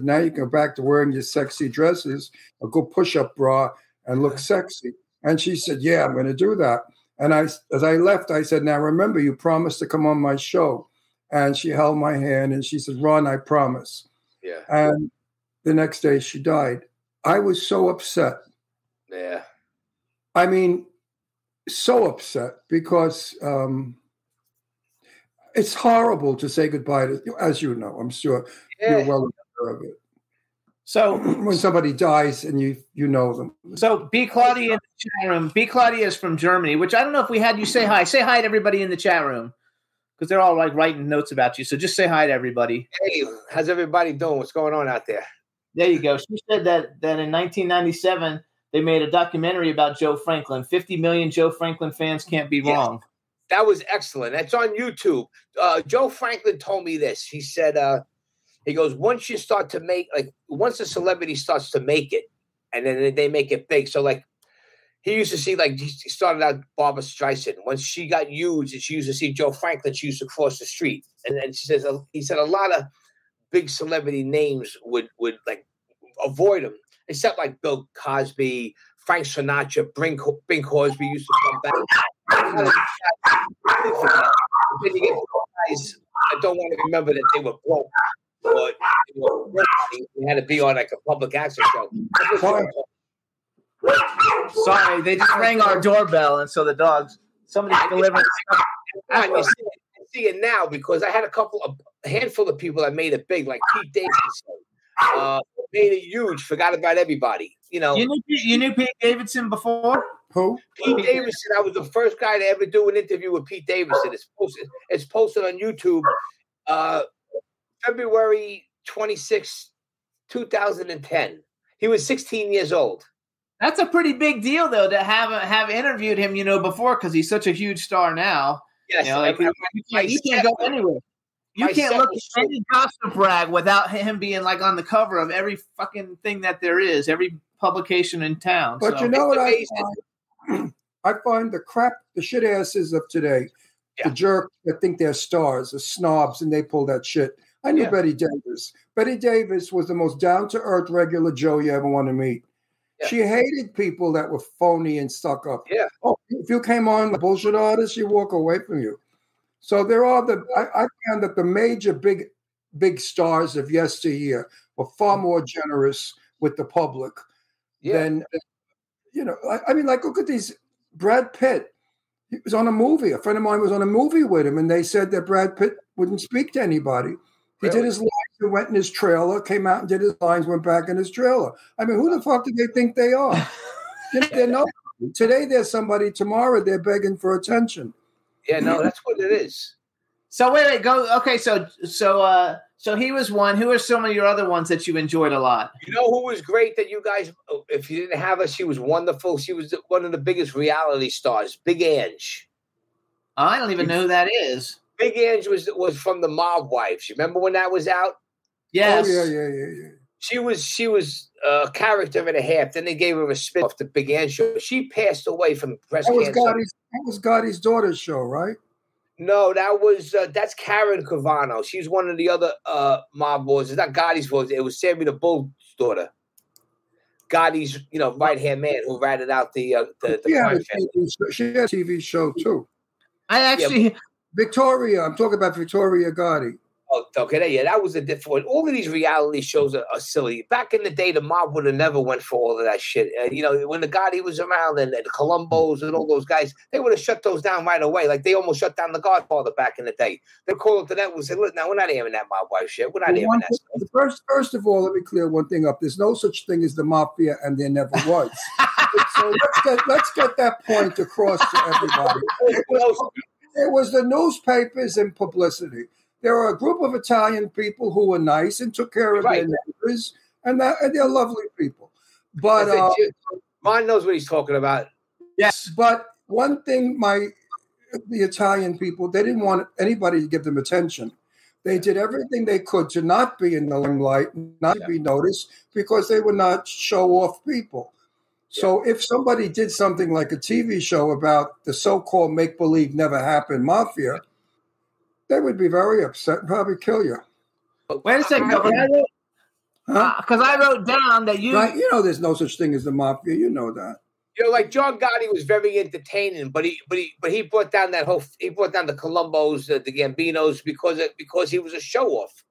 now you can go back to wearing your sexy dresses, a good push-up bra, and look sexy. And she said, yeah, I'm going to do that. And as I left, I said, now remember, you promised to come on my show. And she held my hand and she said, Ron, I promise. Yeah. And the next day she died. I was so upset. Yeah. I mean, so upset because it's horrible to say goodbye to, as you know, I'm sure you're well aware of it. So when somebody dies and you know them. So B. Claudia in the chat room. B. Claudia is from Germany, which I don't know if we had you say hi. Say hi to everybody in the chat room because they're all like writing notes about you. So just say hi to everybody. Hey, how's everybody doing? What's going on out there? There you go. She said that in 1997 they made a documentary about Joe Franklin. 50 million Joe Franklin fans can't be wrong. That was excellent. That's on YouTube. Joe Franklin told me this. He said, he goes, once you start to make, like, once a celebrity starts to make it, and then they make it big. So, like, he used to see, like, he started out Barbara Streisand. Once she got huge, and she used to see Joe Franklin, she used to cross the street. And then she says, he said a lot of big celebrity names would like, avoid him, except, like, Bill Cosby, Frank Sinatra, Bing Crosby used to come back. Then you get guys, I don't want to remember that they were broke. But we had to be on like a public access show. Sorry, they just rang our doorbell, and so the dogs. Somebody's delivering stuff. I see it now because I had a handful of people that made it big, like Pete Davidson. Made it huge. Forgot about everybody. You know. You knew Pete Davidson before? Who? Pete Davidson. I was the first guy to ever do an interview with Pete Davidson. It's posted on YouTube. February 26, 2010. He was 16 years old. That's a pretty big deal, though, to have interviewed him, before, because he's such a huge star now. Yes, you can't go anywhere. You can't look at any gossip rag without him being like on the cover of every fucking thing that there is, every publication in town. But you know what I find the shit asses of today, the jerks that think they're stars, the snobs, and they pull that shit. I knew Betty Davis. Betty Davis was the most down-to-earth regular Joe you ever want to meet. Yeah. She hated people that were phony and stuck up. Yeah. Oh, if you came on the bullshit artist, she walk away from you. So there are I found that the major big stars of yesteryear were far more generous with the public than, I mean, like, look at these, Brad Pitt. He was on a movie. A friend of mine was on a movie with him, and they said that Brad Pitt wouldn't speak to anybody. He did his lines and went in his trailer, came out and did his lines, went back in his trailer. I mean, who the fuck do they think they are? They're not. Today they're somebody, tomorrow they're begging for attention. Yeah, no, that's what it is. So wait, go. Okay, so he was one. Who are some of your other ones that you enjoyed a lot? You know who was great that you guys, if you didn't have her, she was wonderful. She was one of the biggest reality stars, Big Ange. I don't even know who that is. Big Ange was from the Mob Wives. You remember when that was out? Yes. Oh, yeah. She was a character and a half. Then they gave her a spin-off to Big Ange show. She passed away from breast cancer. That was Gotti's daughter's show, right? No, that's Karen Cavano. She's one of the other mob boys. It's not Gotti's voice. It was Sammy the Bull's daughter. Gotti's, right hand man who ratted out the crime family. She had a TV show too. I actually. Victoria, I'm talking about Victoria Gotti. Oh, okay, that was a different one. All of these reality shows are silly. Back in the day, the mob would have never went for all of that shit. When the Gotti was around and the Columbos and all those guys, they would have shut those down right away. Like they almost shut down the Godfather back in the day. They called to them and said, "Look, now we're not airing that mob wife shit. We're not airing that stuff." First of all, let me clear one thing up. There's no such thing as the mafia, and there never was. So let's get that point across to everybody. It was the newspapers and publicity. There were a group of Italian people who were nice and took care of their neighbors, and they're lovely people. But Ron knows what he's talking about. Yes, but one thing, the Italian people, they didn't want anybody to give them attention. They did everything they could to not be in the limelight, not be noticed, because they were not show-off people. So if somebody did something like a TV show about the so-called make-believe never happened mafia, they would be very upset and probably kill you. Wait a second, because I wrote down that you... Right, there's no such thing as the mafia. You know that. You know, like John Gotti was very entertaining, but he brought down the Columbos, the Gambinos because he was a show off.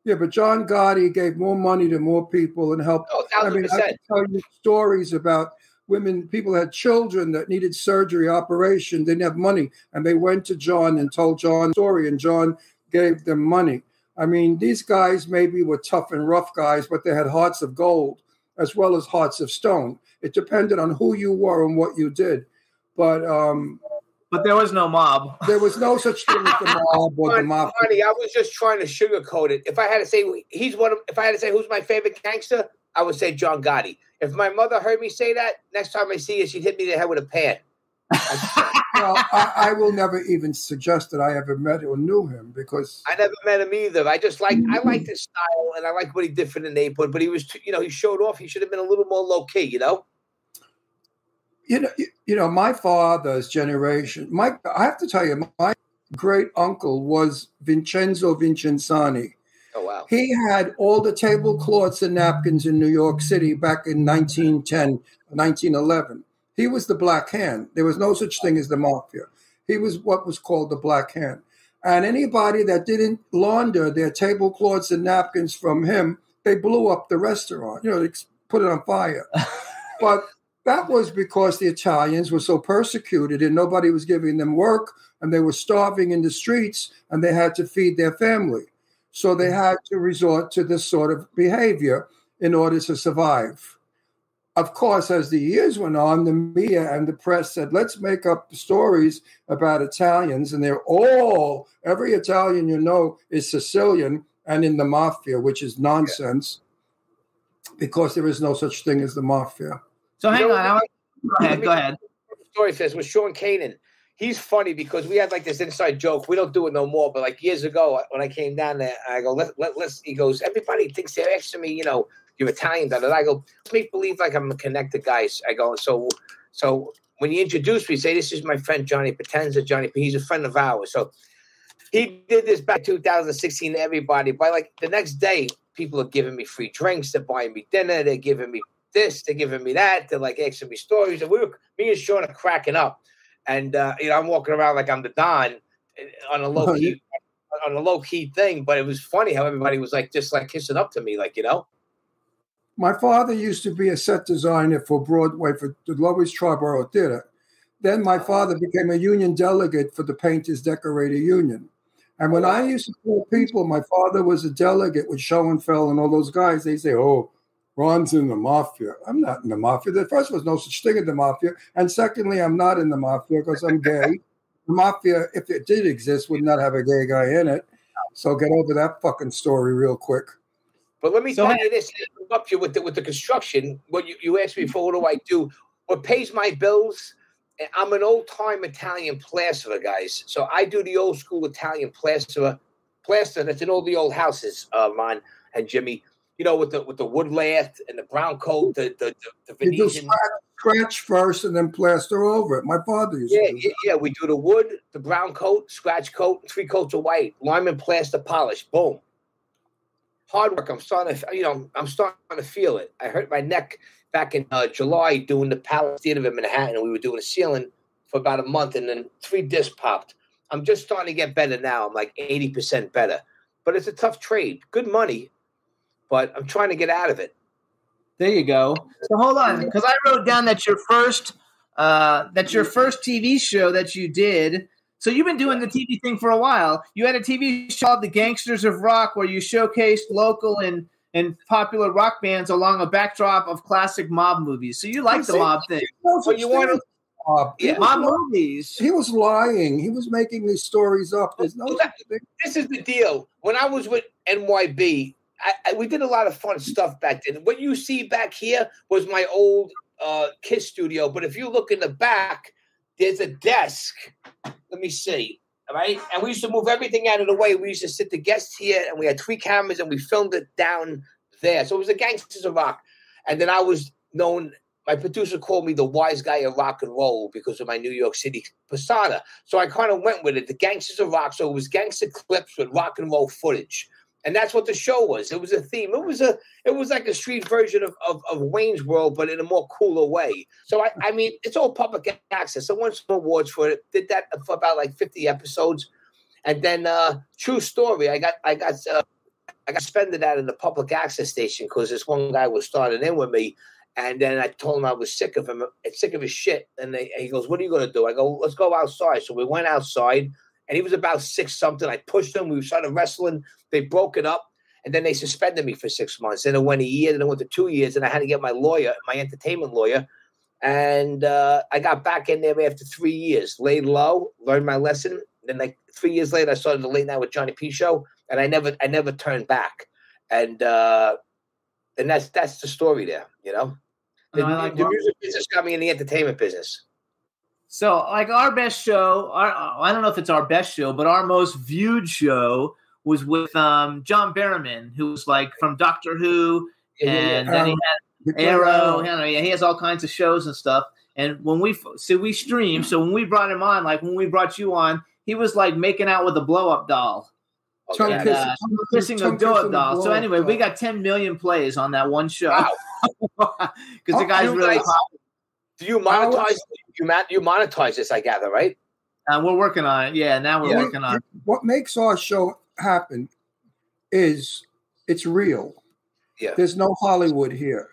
Yeah, but John Gotti gave more money to more people and helped. Oh, I mean, I can tell you stories about women, people had children that needed surgery, operation, didn't have money, and they went to John and told John the story, and John gave them money. I mean, these guys maybe were tough and rough guys, but they had hearts of gold as well as hearts of stone. It depended on who you were and what you did. But there was no mob. There was no such thing as the mob or the mafia. Honey, I was just trying to sugarcoat it. If I had to say who's my favorite gangster, I would say John Gotti. If my mother heard me say that, next time I see her, she'd hit me in the head with a pan. Well, I will never even suggest that I ever met or knew him because I never met him either. I liked his style and I liked what he did for the neighborhood. But he was, he showed off. He should have been a little more low key, You know, my father's generation. I have to tell you, my great uncle was Vincenzo Vincenzani. Oh wow! He had all the tablecloths and napkins in New York City back in 1910, 1911. He was the Black Hand. There was no such thing as the mafia. He was what was called the Black Hand. And anybody that didn't launder their tablecloths and napkins from him, they blew up the restaurant. They put it on fire. But that was because the Italians were so persecuted and nobody was giving them work and they were starving in the streets and they had to feed their family. So they had to resort to this sort of behavior in order to survive. Of course, as the years went on, the media and the press said, let's make up stories about Italians. And every Italian is Sicilian and in the mafia, which is nonsense because there is no such thing as the mafia. So hang on. Go ahead. Story says with Sean Kanan. He's funny because we had like this inside joke. We don't do it no more, but like years ago when I came down there, I go, let's. He goes, everybody thinks they're extra me, you're Italian. I go, make believe like I'm a connected guy. I go, so when you introduce me, say this is my friend Johnny Potenza. He's a friend of ours. So he did this back 2016 to everybody. By like the next day, people are giving me free drinks. They're buying me dinner. They're giving me this. They're giving me that. They're like asking me stories. And me and Sean are cracking up. And I'm walking around like I'm the Don on a low key thing. But it was funny how everybody was like just like kissing up to me, like My father used to be a set designer for Broadway for the Lower East Triborough Theater. Then my father became a union delegate for the Painters Decorator Union. And when I used to tell people my father was a delegate with Schoenfeld and all those guys, they say, oh, Ron's in the mafia. I'm not in the mafia. The first was no such thing as the mafia. And secondly, I'm not in the mafia because I'm gay. The mafia, if it did exist, would not have a gay guy in it. So get over that fucking story real quick. But let me tell you this, up you with the construction. What you asked me for, what do I do? What pays my bills? I'm an old-time Italian plasterer, guys. So I do the old-school Italian plaster that's in all the old houses, Ron and Jimmy. With the wood lath and the brown coat, the Venetian. You do scratch first and then plaster over it. My father used to do that. Yeah. We do the wood, the brown coat, scratch coat, 3 coats of white, lime and plaster polish. Boom. Hard work. I'm starting to feel it. I hurt my neck back in July doing the Palace Theater in Manhattan. We were doing a ceiling for about a month, and then 3 discs popped. I'm just starting to get better now. I'm like 80% better. But it's a tough trade. Good money, but I'm trying to get out of it. There you go. So hold on, because I wrote down that your first TV show that you did. So you've been doing the TV thing for a while. You had a TV show called The Gangsters of Rock where you showcased local and popular rock bands along a backdrop of classic mob movies. So you like the mob thing. So you want to mob movies. He was lying. He was making these stories up. There's no This is the deal. When I was with NYB, we did a lot of fun stuff back then. What you see back here was my old Kiss studio. But if you look in the back, there's a desk. Let me see. All right. And we used to move everything out of the way. We used to sit the guests here, and we had 3 cameras, and we filmed it down there. So it was the Gangsters of Rock. And then I was known, my producer called me the wise guy of rock and roll because of my New York City persona. So I kind of went with it, the Gangsters of Rock. So it was gangster clips with rock and roll footage. And that's what the show was. It was a theme. It was like a street version of Wayne's World, but in a more cooler way. So I mean, it's all public access. I won some awards for it. Did that for about like 50 episodes, and then true story. I got suspended out of the public access station because this one guy was starting in with me, and then I told him I was sick of him, sick of his shit. And he goes, "What are you going to do?" I go, "Let's go outside." So we went outside. And he was about 6-something. I pushed him. We started wrestling. They broke it up. And then they suspended me for 6 months. Then it went a year. Then it went to 2 years. And I had to get my lawyer, my entertainment lawyer. And I got back in there after 3 years. Laid low, learned my lesson. Then like 3 years later, I started the Late Night with Johnny P show. And I never turned back. And that's the story there, you know. The music business got me in the entertainment business. So, like our best show, I don't know if it's our best show, but our most viewed show was with John Barrowman, who was like from Doctor Who, and then he had Arrow. He has all kinds of shows and stuff. And when we stream, so when we brought him on, like when we brought you on, he was like making out with a blow up doll, kissing a blow up doll. So anyway, we got 10 million plays on that one show because the guy's really popular. Do you monetize? You monetize this, I gather, right? We're working on it. Yeah, now we're working on it. What makes our show happen is it's real. Yeah. There's no Hollywood here.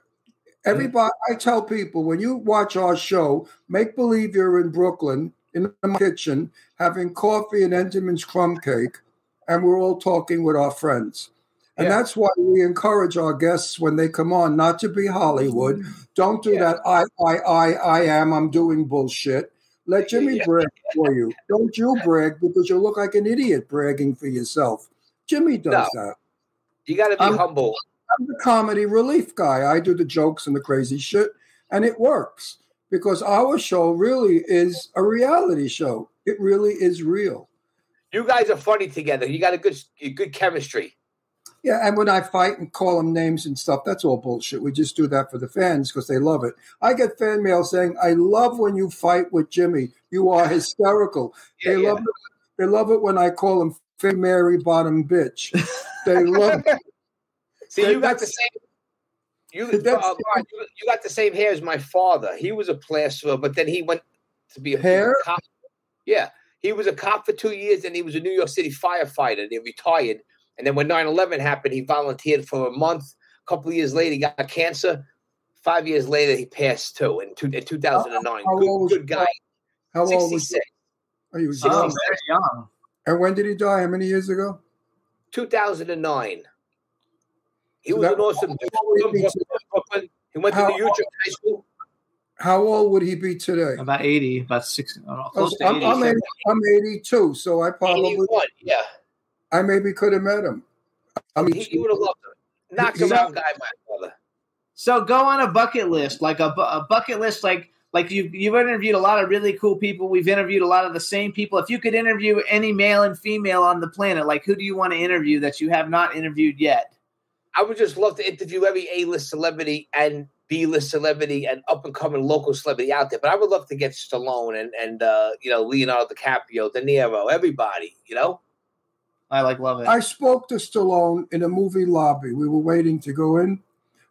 Everybody, I tell people, when you watch our show, make believe you're in Brooklyn in my kitchen having coffee and Entenmann's crumb cake, and we're all talking with our friends. And that's why we encourage our guests when they come on not to be Hollywood. Don't do that. I'm doing bullshit. Let Jimmy brag for you. Don't you brag because you look like an idiot bragging for yourself. Jimmy does that. You got to be humble. I'm the comedy relief guy. I do the jokes and the crazy shit, and it works because our show really is a reality show. It really is real. You guys are funny together. You got a good chemistry. Yeah, and when I fight and call them names and stuff, that's all bullshit. We just do that for the fans because they love it. I get fan mail saying, "I love when you fight with Jimmy. You are hysterical." They love it when I call him Fig Mary Bottom Bitch. They love it. See, you got the same. You got the same hair as my father. He was a plasterer, but then he went to be a cop. Yeah, he was a cop for 2 years, and he was a New York City firefighter. They retired. And then when 9/11 happened, he volunteered for a month. A couple of years later, he got cancer. 5 years later, he passed too in 2009. Good guy. How old was he? He was very young. And when did he die? How many years ago? 2009. He was an awesome dude from Brooklyn. He went to the Utrecht High School. How old would he be today? About 80, about 60. Close to 80. I'm 82, so I probably 81, yeah. I maybe could have met him. I mean, he would have loved him. Knocked around guy, my brother. So go on a bucket list, like a bucket list, like you've interviewed a lot of really cool people. We've interviewed a lot of the same people. If you could interview any male and female on the planet, like who do you want to interview that you have not interviewed yet? I would just love to interview every A-list celebrity and B-list celebrity and up-and-coming local celebrity out there. But I would love to get Stallone and Leonardo DiCaprio, De Niro, everybody, you know? I love it. I spoke to Stallone in a movie lobby. We were waiting to go in.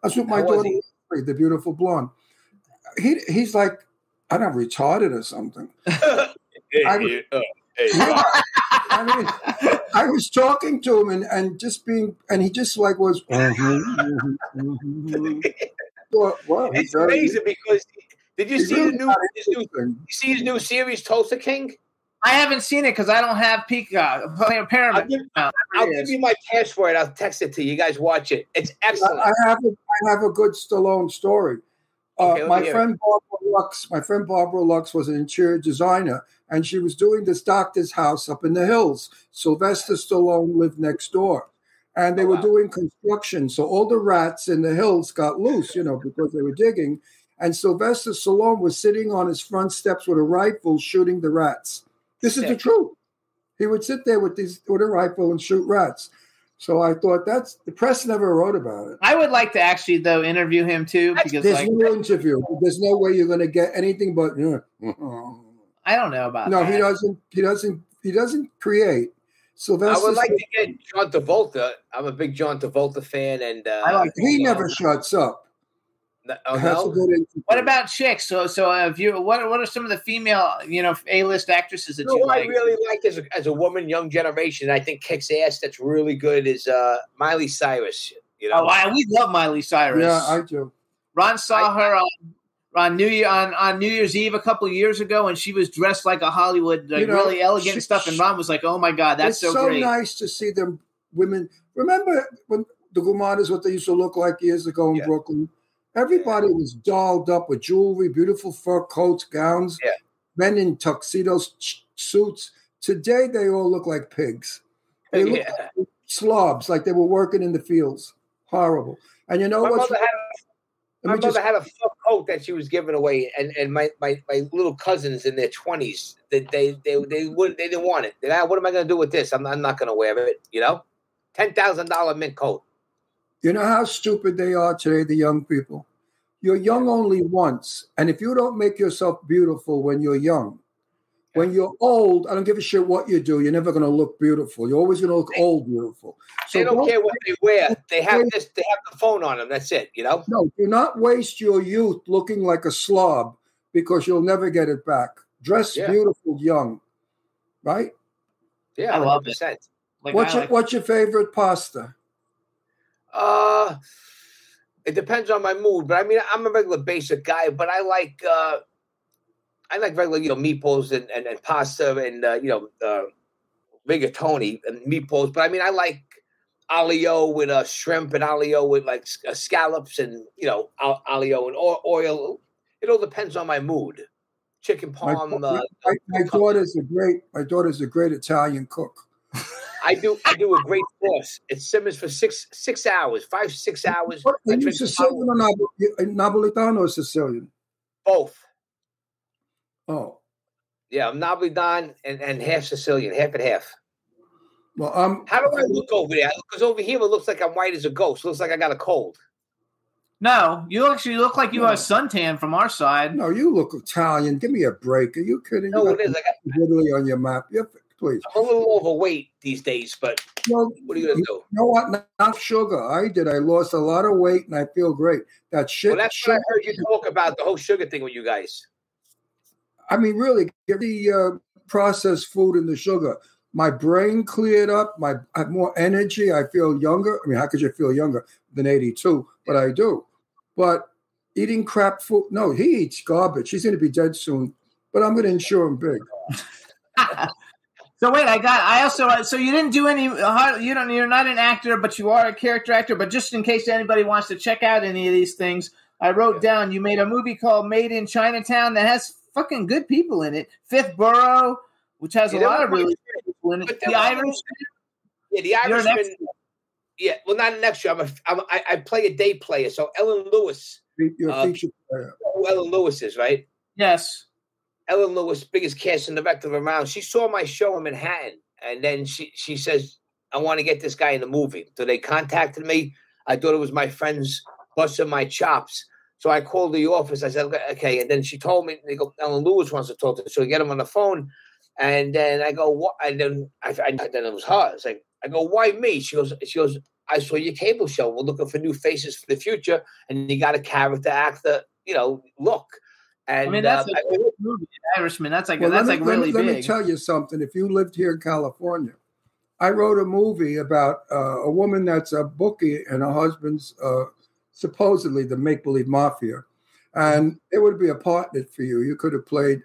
I was with my daughter, the beautiful blonde. He's like, I don't know, retarded or something. I was talking to him and he just like was. Well, it's amazing because did you see his new series, Tulsa King? I haven't seen it because I don't have Peacock. Paramount. I'll give you my password. I'll text it to you. You guys watch it. It's excellent. I have a good Stallone story. My friend Barbara Lux was an interior designer, and she was doing this doctor's house up in the hills. Sylvester Stallone lived next door, and they were doing construction. So all the rats in the hills got loose, because they were digging. And Sylvester Stallone was sitting on his front steps with a rifle shooting the rats. This is the truth. He would sit there with a rifle and shoot rats. So I thought the press never wrote about it. I would like to actually, though, interview him too. Because there's no interview. There's no way you're going to get anything but. I don't know about that. No, he doesn't create. Sylvester. I would like to get John Travolta. I'm a big John Travolta fan, and he never shuts up. What about chicks? So if you, what are some of the female, A-list actresses that you like? I really like as a woman, young generation. I think kicks ass. That's really good. Is Miley Cyrus? We love Miley Cyrus. Yeah, I do. Ron saw her on New Year's Eve a couple of years ago, and she was dressed like a Hollywood, really elegant and stuff. And Ron was like, "Oh my God, that's so great!" It's so nice to see them women. Remember when the Gumadas, what they used to look like years ago in Brooklyn? Everybody was dolled up with jewelry, beautiful fur coats, gowns, men in tuxedos, suits. Today, they all look like pigs. They look like slobs, like they were working in the fields. Horrible. And you know what? My mother had a fur coat that she was giving away, and my little cousins in their 20s, they didn't want it. What am I going to do with this? I'm not going to wear it. $10,000 mint coat. You know how stupid they are today, the young people? You're young only once. And if you don't make yourself beautiful when you're young, when you're old, I don't give a shit what you do. You're never going to look beautiful. You're always going to look old beautiful. So they don't care what they wear. They have the phone on them. That's it, No, do not waste your youth looking like a slob because you'll never get it back. Dress beautiful young, right? Yeah, 100%. What's your favorite pasta? It depends on my mood, but I mean, I'm a regular basic guy, but I like regular, meatballs and pasta and rigatoni and meatballs. But I mean, I like aglio with shrimp and aglio with like scallops and aglio and oil. It all depends on my mood. Chicken parm. My daughter's a great Italian cook. I do a great sauce. It simmers for 6 hours, 5-6 hours. Are you Sicilian or Napolitano or Sicilian? Both. Oh. Yeah, I'm Napolitan and half Sicilian, half and half. Well, how do I look over there? Because over here it looks like I'm white as a ghost. It looks like I got a cold. No, you actually look like you have suntan from our side. No, you look Italian. Give me a break. Are you kidding? No, it is. I got Italy on your map. Please. I'm a little overweight these days, but what are you going to do? You know what? Not sugar. I did. I lost a lot of weight, and I feel great. That shit. Well, that's what I heard you talk about, the whole sugar thing with you guys. I mean, really, get the processed food and the sugar. My brain cleared up. I have more energy. I feel younger. I mean, how could you feel younger than 82? But I do. But eating crap food. No, he eats garbage. He's going to be dead soon. But I'm going to insure him big. So wait, so you didn't do any, you're not an actor, but you are a character actor. But just in case anybody wants to check out any of these things, I wrote down, you made a movie called Made in Chinatown that has fucking good people in it. Fifth Borough, which has a lot of really good people in it. The Irishman. Yeah, the Irishman. Yeah, well, not an extra. I play a day player. So Ellen Lewis. You're a feature player. Who Ellen Lewis is, right? Yes. Ellen Lewis, biggest casting director around. She saw my show in Manhattan, and then she says, "I want to get this guy in the movie." So they contacted me. I thought it was my friends busting my chops. So I called the office. I said, "Okay," and then she told me, "They go, Ellen Lewis wants to talk to you." So I get him on the phone, and then I go, "What?" And then then it was her. It's like, I go, "Why me?" She goes, "I saw your cable show. We're looking for new faces for the future, and you got a character actor, look." And, I mean, that's a good movie, Irishman. That's really big. Let me tell you something. If you lived here in California, I wrote a movie about a woman that's a bookie and her husband's supposedly the make-believe mafia. And it would be a partner for you. You could have played,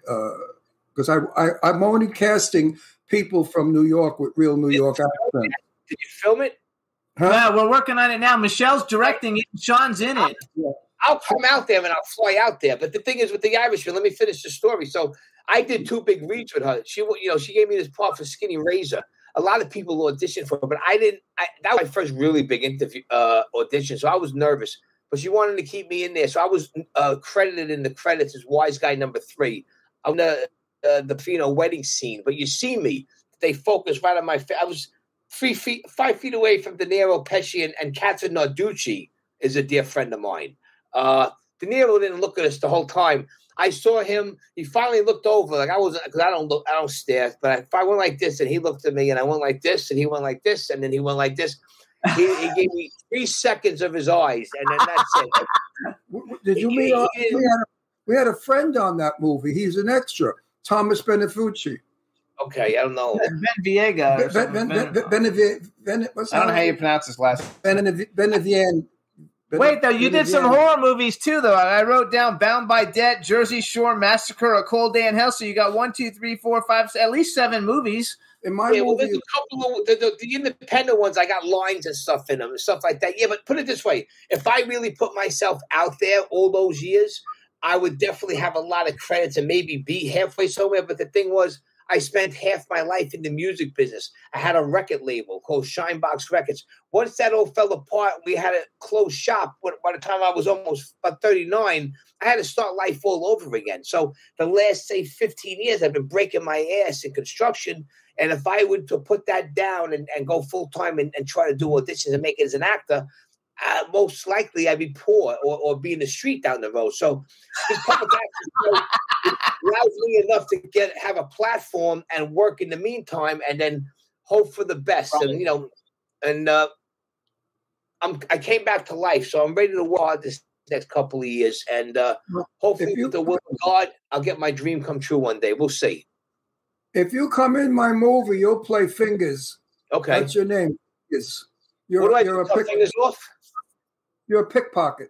because I'm only casting people from New York with real New York accents. Did you film it? Huh? Yeah, we're working on it now. Michelle's directing it. Sean's in it. I'll come out there and I'll fly out there. But the thing is with the Irishman, let me finish the story. So I did 2 big reads with her. She gave me this part for Skinny Razor. A lot of people auditioned for her, but I didn't. That was my first really big interview audition, so I was nervous. But she wanted to keep me in there, so I was credited in the credits as Wise Guy number 3 on the wedding scene. But you see me, they focus right on my face. I was 5 feet away from De Niro, Pesci, and Catherine Narducci is a dear friend of mine. De Niro didn't look at us the whole time. I saw him. He finally looked over. Like I wasn't, because I don't stare. But if I went like this, and he looked at me, and I went like this, and he went like this, and then he went like this. He gave me 3 seconds of his eyes, and then that's it. Did you meet? We had a friend on that movie. He's an extra, Thomas Benefucci. Okay, I don't know. Ben Viega. I don't know how you pronounce his last name. Benevian. Wait, though, you did some horror movies too, though. I wrote down Bound by Debt, Jersey Shore Massacre, A Cold Day in Hell. So you got 1, 2, 3, 4, 5, at least 7 movies. In my movie, well, there's a couple of the independent ones. I got lines and stuff in them and stuff like that. Yeah, but put it this way: if I really put myself out there all those years, I would definitely have a lot of credits and maybe be halfway somewhere. But the thing was, I spent half my life in the music business. I had a record label called Shinebox Records. Once that all fell apart, we had to close shop. By the time I was almost about 39, I had to start life all over again. So the last, say, 15 years, I've been breaking my ass in construction. And if I were to put that down and go full-time and try to do auditions and make it as an actor, most likely I'd be poor or be in the street down the road. So this public access allows me enough to have a platform and work in the meantime, and then hope for the best. And I came back to life, so I'm ready to work hard this next couple of years, and hopefully with the will of God, I'll get my dream come true one day. We'll see. If you come in my movie, you'll play Fingers. Okay, that's your name. Yes. What do I do? Cut fingers off? You're a pickpocket.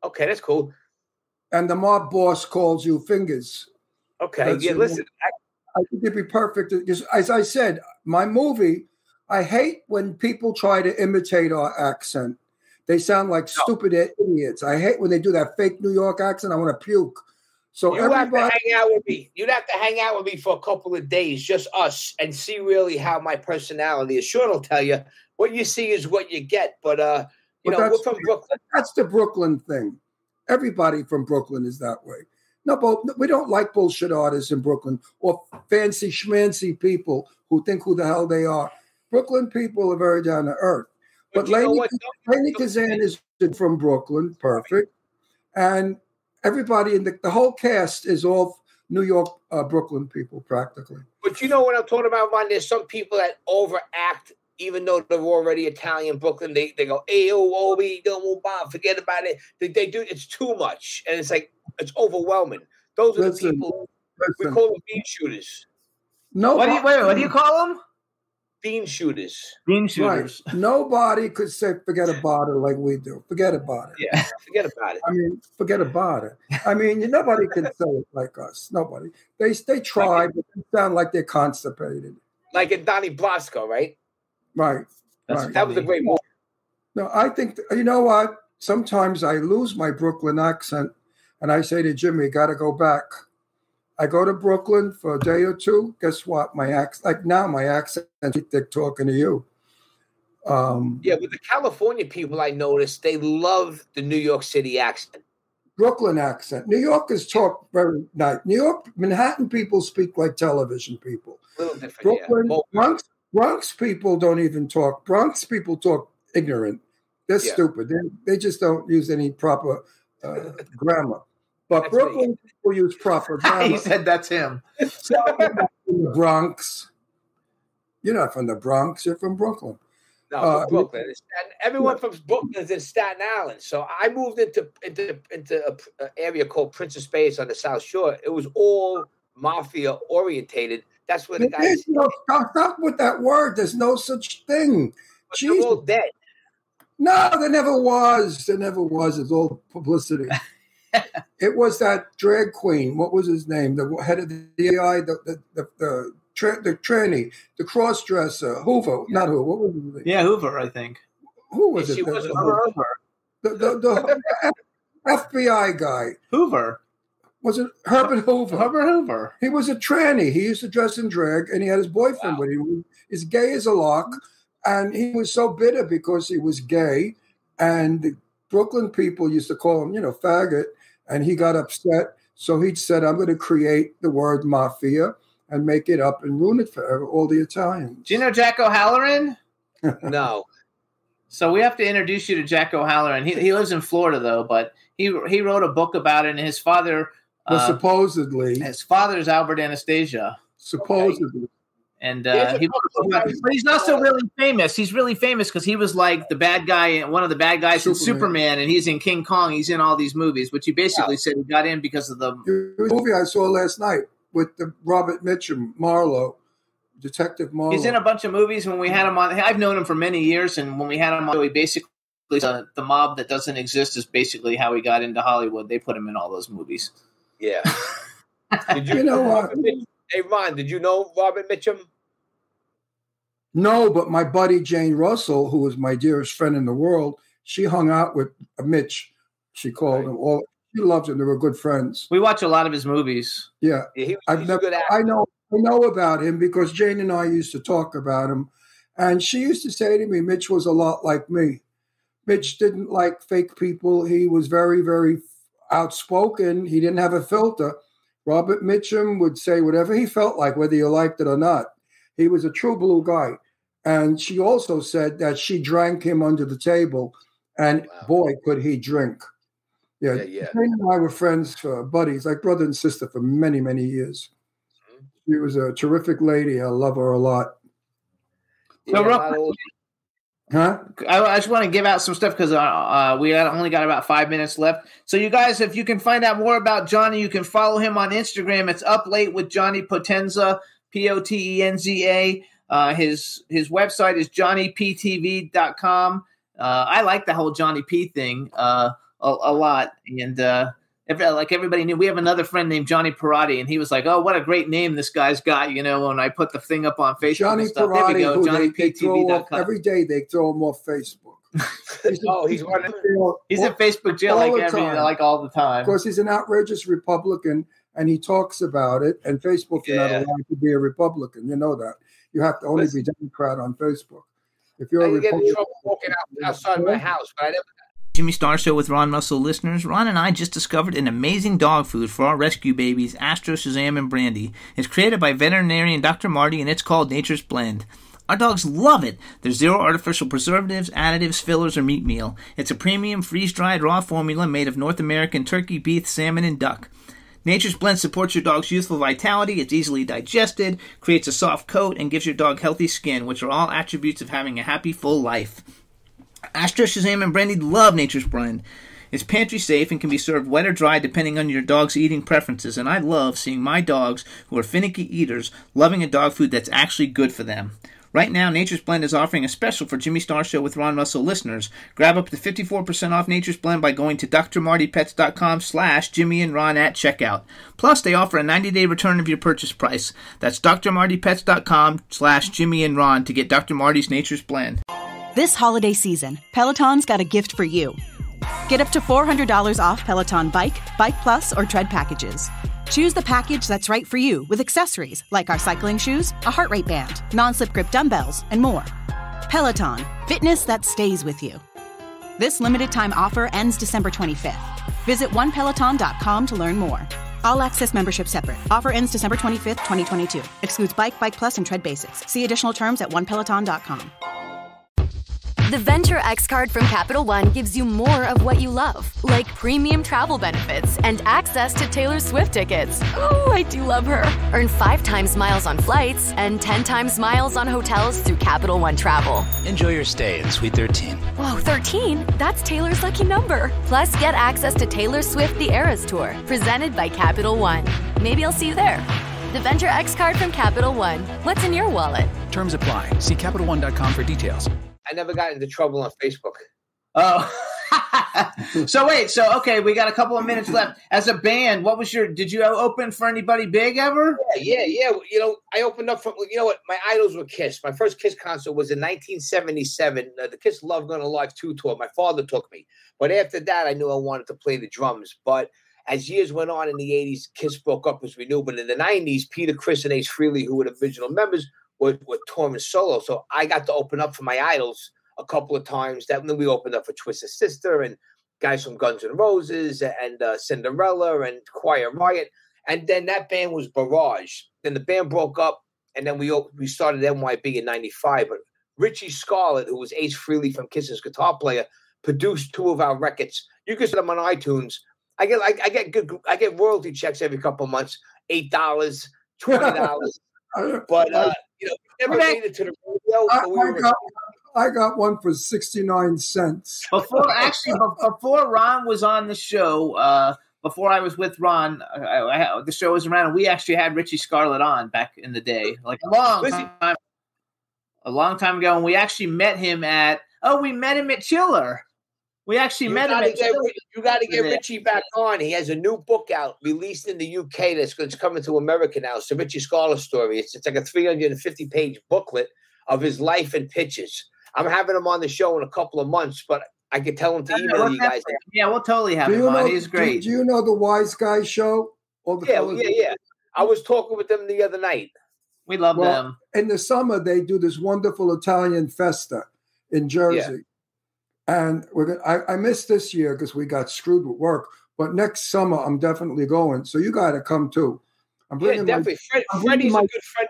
Okay, that's cool. And the mob boss calls you Fingers. Okay, yeah, listen. I think it'd be perfect. As I said, my movie, I hate when people try to imitate our accent. They sound like stupid idiots. I hate when they do that fake New York accent. I want to puke. So you have to hang out with me. You'd have to hang out with me for a couple of days, just us, and see really how my personality is. Sean will tell you, what you see is what you get. But we're from Brooklyn. That's the Brooklyn thing. Everybody from Brooklyn is that way. No, we don't like bullshit artists in Brooklyn or fancy schmancy people who think who the hell they are. Brooklyn people are very down to earth. But Lainie Kazan is from Brooklyn, perfect. And everybody in the whole cast is all New York, Brooklyn people, practically. But you know what I'm talking about, Ron? There's some people that overact, even though they're already Italian Brooklyn. They go, hey, forget about it. They do, it's too much. And it's like, it's overwhelming. Those are the people, we call them bean shooters. No, what do you call them? Bean shooters. Bean shooters. Right. Nobody could say forget about it like we do. Forget about it. Yeah, forget about it. I mean, forget about it. I mean, nobody can say it like us. Nobody. They try, but they sound like they're constipated. Like in Donnie Brasco, right? Right. That was a great movie. No, I think, you know what? Sometimes I lose my Brooklyn accent, and I say to Jimmy, got to go back. I go to Brooklyn for a day or two. Guess what? My accent, like now, my accent is thick talking to you. Yeah, with the California people, I noticed they love the New York City accent. Brooklyn accent. New Yorkers talk very nice. Manhattan people speak like television people. A little different, Brooklyn, yeah. Bronx people don't even talk. Bronx people talk ignorant. They're stupid. They just don't use any proper grammar. But Brooklyn people use proper grammar. He said that's him. So you're not from the Bronx. You're not from the Bronx. You're from Brooklyn. No, from Brooklyn. Everyone from Brooklyn is in Staten Island. So I moved into an area called Prince of Spades on the South Shore. It was all mafia orientated. That's where the guys. Stop with that word. There's no such thing. They're all dead. No, there never was. There never was. It's all publicity. It was that drag queen. What was his name? The head of the AI, the tranny, the cross-dresser, Hoover. Not Hoover. What was his name? Yeah, Hoover, I think. Who was it? She was Hoover. The FBI guy. Hoover. Was it Herbert Hoover? Herbert Hoover. He was a tranny. He used to dress in drag, and he had his boyfriend with him. He's gay as a lark, and he was so bitter because he was gay, and the Brooklyn people used to call him, faggot, and he got upset. So he said, I'm going to create the word mafia and make it up and ruin it for all the Italians. Do you know Jack O'Halloran? No. So we have to introduce you to Jack O'Halloran. He lives in Florida though, but he wrote a book about it. And his father, his father is Albert Anastasia. Supposedly. And but he's also really famous. He's really famous because he was like the bad guy, one of the bad guys in Superman, and he's in King Kong. He's in all these movies, which he basically said he got in because of the movie I saw last night with the Robert Mitchum, Marlowe, Detective Marlowe. He's in a bunch of movies. When we had him on, I've known him for many years, and when we had him on, he basically the mob that doesn't exist is basically how he got into Hollywood. They put him in all those movies. Yeah. Did you know what? Hey, Ron, did you know Robert Mitchum? No, but my buddy Jane Russell, who was my dearest friend in the world, she hung out with Mitch. She called him. She loves him. They were good friends. We watch a lot of his movies. Yeah. He's a good actor. I know about him because Jane and I used to talk about him. And she used to say to me, Mitch was a lot like me. Mitch didn't like fake people. He was very, very outspoken. He didn't have a filter. Robert Mitchum would say whatever he felt like, whether you liked it or not. He was a true blue guy. And she also said that she drank him under the table. And boy, could he drink. Yeah. Jane and I were friends, buddies, like brother and sister for many, many years. She was a terrific lady. I love her a lot. So, I just want to give out some stuff because we only got about 5 minutes left. So you guys, if you can find out more about Johnny, you can follow him on Instagram. It's Up Late with Johnny Potenza, Potenza. His website is johnnyptv.com. I like the whole Johnny P thing a lot. And like everybody knew, we have another friend named Johnny Parati, and he was like, "Oh, what a great name this guy's got!" You know, when I put the thing up on Facebook. Johnny and stuff. Parati, there we go, JohnnyPTV.com. Every day they throw him off Facebook. He's in Facebook jail like all the time. Of course, he's an outrageous Republican, and he talks about it. And Facebook, you're not allowed to be a Republican. You know that. You have to only be Democrat on Facebook. If you're a Republican, get in trouble walking outside my house, but I never. Jimmy Star Show with Ron Russell listeners. Ron and I just discovered an amazing dog food for our rescue babies, Astro, Shazam, and Brandy. It's created by veterinarian Dr. Marty, and it's called Nature's Blend. Our dogs love it. There's zero artificial preservatives, additives, fillers, or meat meal. It's a premium freeze-dried raw formula made of North American turkey, beef, salmon, and duck. Nature's Blend supports your dog's youthful vitality. It's easily digested, creates a soft coat, and gives your dog healthy skin, which are all attributes of having a happy, full life. Astro, Shazam, and Brandy love Nature's Blend. It's pantry safe and can be served wet or dry depending on your dog's eating preferences, and I love seeing my dogs, who are finicky eaters, loving a dog food that's actually good for them. Right now, Nature's Blend is offering a special for Jimmy Star Show with Ron Russell listeners. Grab up to 54% off Nature's Blend by going to drmartypets.com/Jimmy and Ron at checkout. Plus, they offer a 90-day return of your purchase price. That's drmartypets.com/Jimmy and Ron to get Dr. Marty's Nature's Blend. This holiday season, Peloton's got a gift for you. Get up to $400 off Peloton Bike, Bike Plus, or Tread packages. Choose the package that's right for you with accessories like our cycling shoes, a heart rate band, non-slip grip dumbbells, and more. Peloton, fitness that stays with you. This limited time offer ends December 25th. Visit onepeloton.com to learn more. All access membership separate. Offer ends December 25th, 2022. Excludes Bike, Bike Plus, and Tread Basics. See additional terms at onepeloton.com. The Venture X card from Capital One gives you more of what you love, like premium travel benefits and access to Taylor Swift tickets. Oh, I do love her. Earn 5 times miles on flights and 10 times miles on hotels through Capital One Travel. Enjoy your stay in Suite 13. Whoa, 13? That's Taylor's lucky number. Plus, get access to Taylor Swift The Eras Tour, presented by Capital One. Maybe I'll see you there. The Venture X card from Capital One. What's in your wallet? Terms apply. See CapitalOne.com for details. I never got into trouble on Facebook. Oh. So okay, we got a couple of minutes left. As a band, did you open for anybody big ever? Yeah. You know, I opened up for, you know what, my idols were Kiss. My first Kiss concert was in 1977. The Kiss Love Gone Alive 2 tour. My father took me. But after that, I knew I wanted to play the drums. But as years went on in the 80s, Kiss broke up as we knew. But in the 90s, Peter, Chris, and Ace Frehley, who were the original members, were touring solo. So I got to open up for my idols a couple of times. Then we opened up for Twisted Sister and guys from Guns N' Roses and Cinderella and Quiet Riot. And then that band was Barrage. Then the band broke up, and then we started NYB in 95. But Richie Scarlett, who was Ace Frehley from Kiss's guitar player, produced 2 of our records. You can set them on iTunes. I get royalty checks every couple of months, $8, $20. But never made it to the radio. I got one for 69 cents. Before Ron was on the show, before I was with Ron, the show was around, and we actually had Richie Scarlett on back in the day, like a long time ago, and we actually met him at Chiller. We actually met him at Chiller. You got to get Richie back on. He has a new book out, released in the UK, that's coming to America now. It's the Richie Scarlett story. It's like a 350-page booklet of his life and pictures. I'm having him on the show in a couple of months, but I could tell him to email you guys. Yeah, we'll totally have him on. He's great. Do you know the Wise Guy Show? Yeah. I was talking with them the other night. We love them. In the summer, they do this wonderful Italian festa in Jersey. Yeah. And I missed this year because we got screwed with work. But next summer, I'm definitely going. So you got to come too. Definitely. Freddie's a good friend.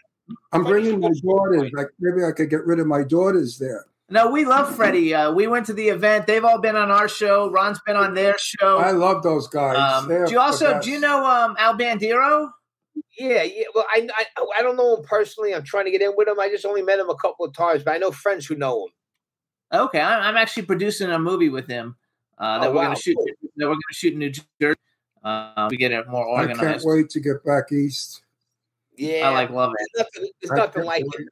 I'm bringing my daughters. Like maybe I could get rid of my daughters there. No, we love Freddie. We went to the event. They've all been on our show. Ron's been on their show. I love those guys. Do you know Al Bandero? Yeah. Well, I don't know him personally. I'm trying to get in with him. I just only met him a couple of times, but I know friends who know him. Okay, I'm actually producing a movie with him that we're going to shoot. That we're going to shoot in New Jersey. We get it more organized. I can't wait to get back east. Yeah, I love it. There's nothing like it.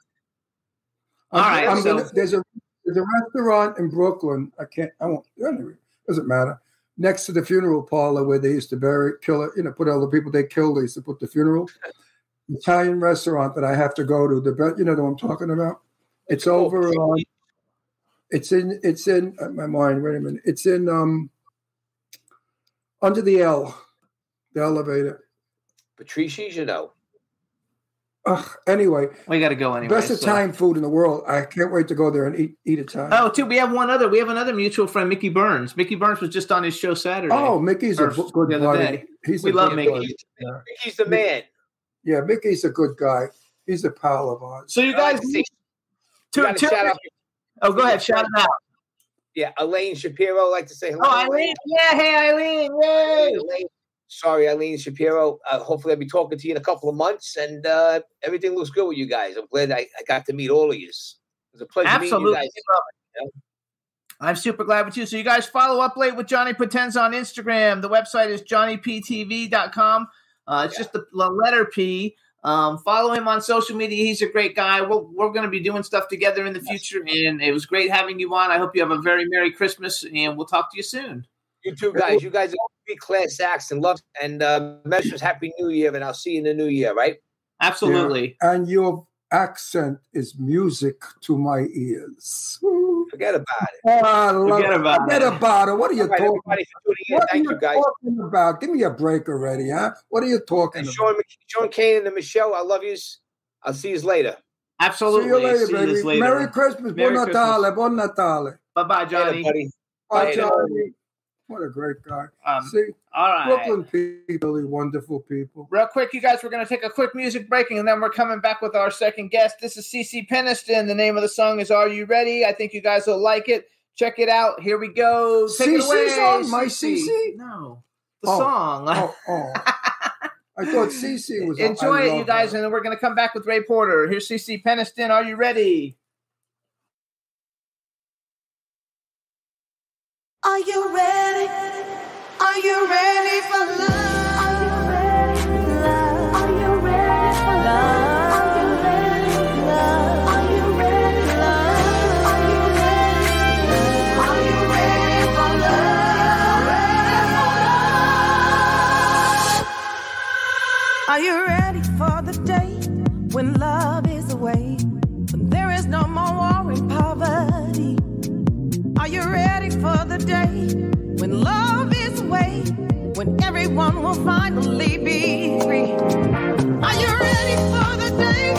All right. There's a restaurant in Brooklyn. Doesn't matter. Next to the funeral parlor where they used to put all the people they killed. They used to put the funeral. Italian restaurant that I have to go to. You know what I'm talking about? It's over. It's in my mind. Wait a minute. It's in under the elevator. Patrici's, you know. Anyway, we got to go anyway. Best Italian food in the world. I can't wait to go there and eat Italian. Oh, too. We have another mutual friend, Mickey Burns. Mickey Burns was just on his show Saturday. Oh, Mickey's a good buddy. We love Mickey. Mickey's the man. Yeah, Mickey's a good guy. He's a pal of ours. So you guys, go ahead, shout it out. Yeah, Elaine Shapiro. I'd like to say hello. Oh, Eileen. Yeah, hey, Eileen. Yay. Elaine. Sorry, Eileen Shapiro. Hopefully, I'll be talking to you in a couple of months, and everything looks good with you guys. I'm glad I got to meet all of you. It was a pleasure meeting you guys. I'm super glad with you. So you guys follow Up Late with Johnny Potenza on Instagram. The website is johnnyptv.com. It's just the letter P. Follow him on social media. He's a great guy. We're going to be doing stuff together in the future, and it was great having you on. I hope you have a very Merry Christmas, and we'll talk to you soon. You too, guys. You guys are big class acts and love, and Meshers, Happy New Year, and I'll see you in the new year, right? Absolutely. Yeah. And your accent is music to my ears. Forget about it. Forget about it. What are you talking about? Thank you, guys. Talking about? Give me a break already, huh? What are you talking about? Sean Kane and Michelle, I love you. I'll see you later. Absolutely. See you later, baby. Merry Christmas. Buon Natale. Buon Natale. Bye-bye, Johnny. Buddy. Bye, Johnny. What a great guy. See, all right. Brooklyn people, really wonderful people. Real quick, you guys, we're going to take a quick music break, and then we're coming back with our second guest. This is CeCe Peniston. The name of the song is Are You Ready? I think you guys will like it. Check it out. Here we go. Take it away. Song? My CeCe? No. The song. I thought CeCe was Enjoy it, you guys, and then we're going to come back with Ray Porter. Here's CeCe Peniston. Are you ready? Are you ready? Are you ready for love? Are you ready for love? Are you ready for love? Are you ready for love? Are you ready for love? Are you ready for love? Are you ready for the day when love is away? When there is no more war and poverty? Are you ready for the day when love is away? When everyone will finally be free? Are you ready for the day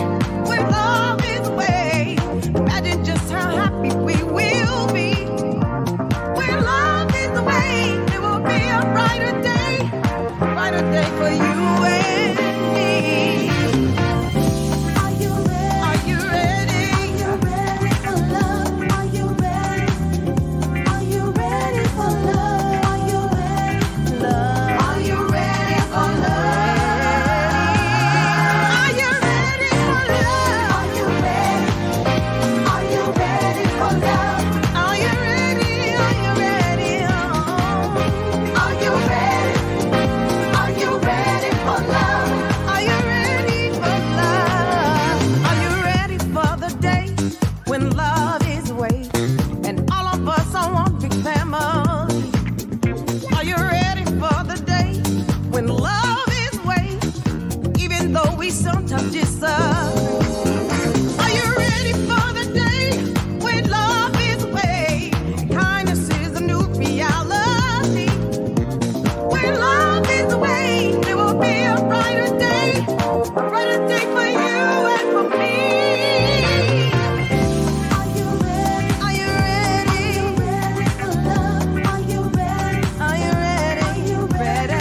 when love is away? Imagine just how happy we will be. When love is away, there will be a brighter day for you and me. Are you ready? Are you ready? Are you ready for love? when love is away, even though we sometimes disagree. Are you ready for the day when love is away? Kindness is a new reality. When love is away, there will be a brighter day for you and for me. Are you ready? Are you ready? For love? Are you ready? Are you ready? Are you ready?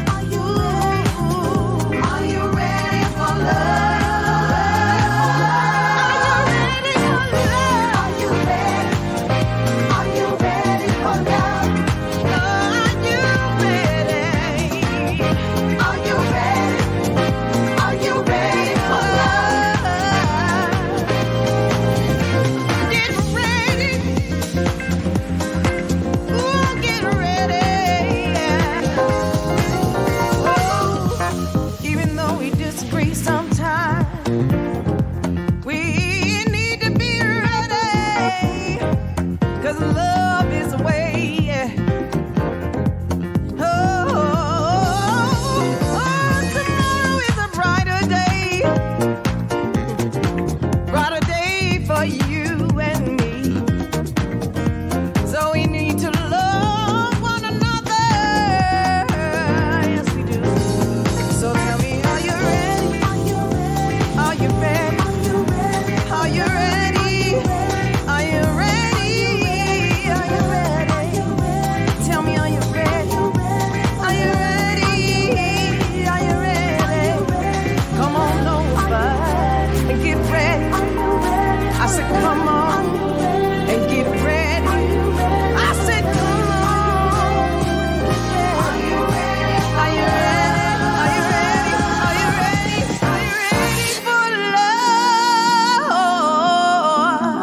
Are you ready? Are you ready for love? Are you ready for love? Are you ready? Are you ready? Are you ready for love? Get ready. Ooh, get ready. Oh, even though we disagree sometimes, we need to be ready. 'Cause love is the way. Tomorrow is a brighter day for you and me. So we need to love one another. Yes, we do. So tell me, are you ready? Are you ready? Are you ready? Are you ready? Are you ready? Are you ready? Tell me, are you ready? Are you ready? Are you ready? Come on over and get ready. I said, come on and get ready. I said, come on. Are you ready? Are you ready? Are you ready? Are you ready? Are you ready for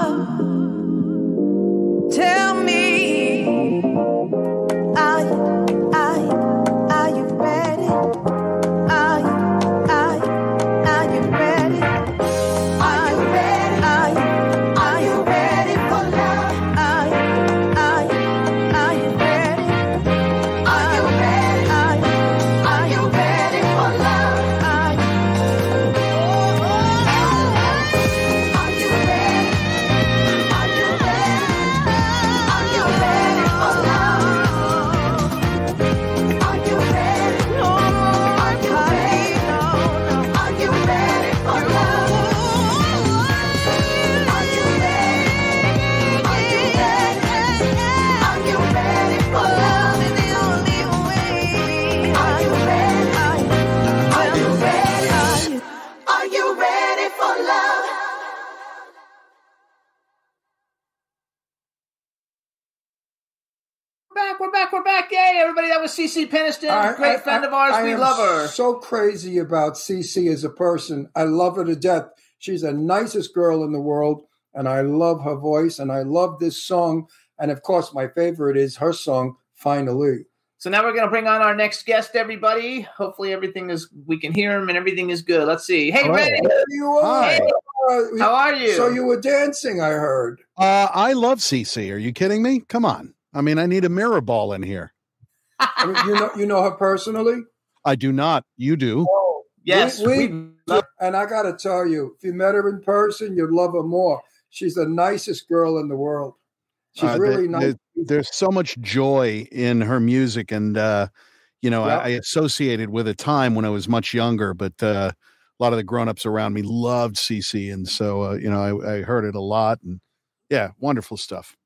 love? Tell me, are you ready? Are you ready? Are you ready? Are you ready for love? Are you ready? Are you ready? Are you ready for love? Are you ready? Are you ready? Are you ready for love? Are you ready? No more. Are you ready? No. Are you ready for love? Are you ready? Are you ready? Are you ready for love? Is the only way. Are you ready? Are you ready? Are you ready for love? We're back. Yay, everybody. That was CeCe Peniston, great friend of ours. We love her. So crazy about CeCe as a person. I love her to death. She's the nicest girl in the world, and I love her voice, and I love this song. And of course, my favorite is her song, Finally. So now we're going to bring on our next guest, everybody. Hopefully we can hear him and everything is good. Let's see. Hey, Hello. Ray. There you are. Hi. How are you? So you were dancing, I heard. I love CeCe. Are you kidding me? Come on. I mean, I need a mirror ball in here. I mean, you know her personally? I do not. You do. Oh, yes. And I got to tell you, if you met her in person, you'd love her more. She's the nicest girl in the world. She's really nice. There's so much joy in her music. And, I associated with a time when I was much younger, but a lot of the grownups around me loved CeCe. And so, I heard it a lot. And yeah, wonderful stuff.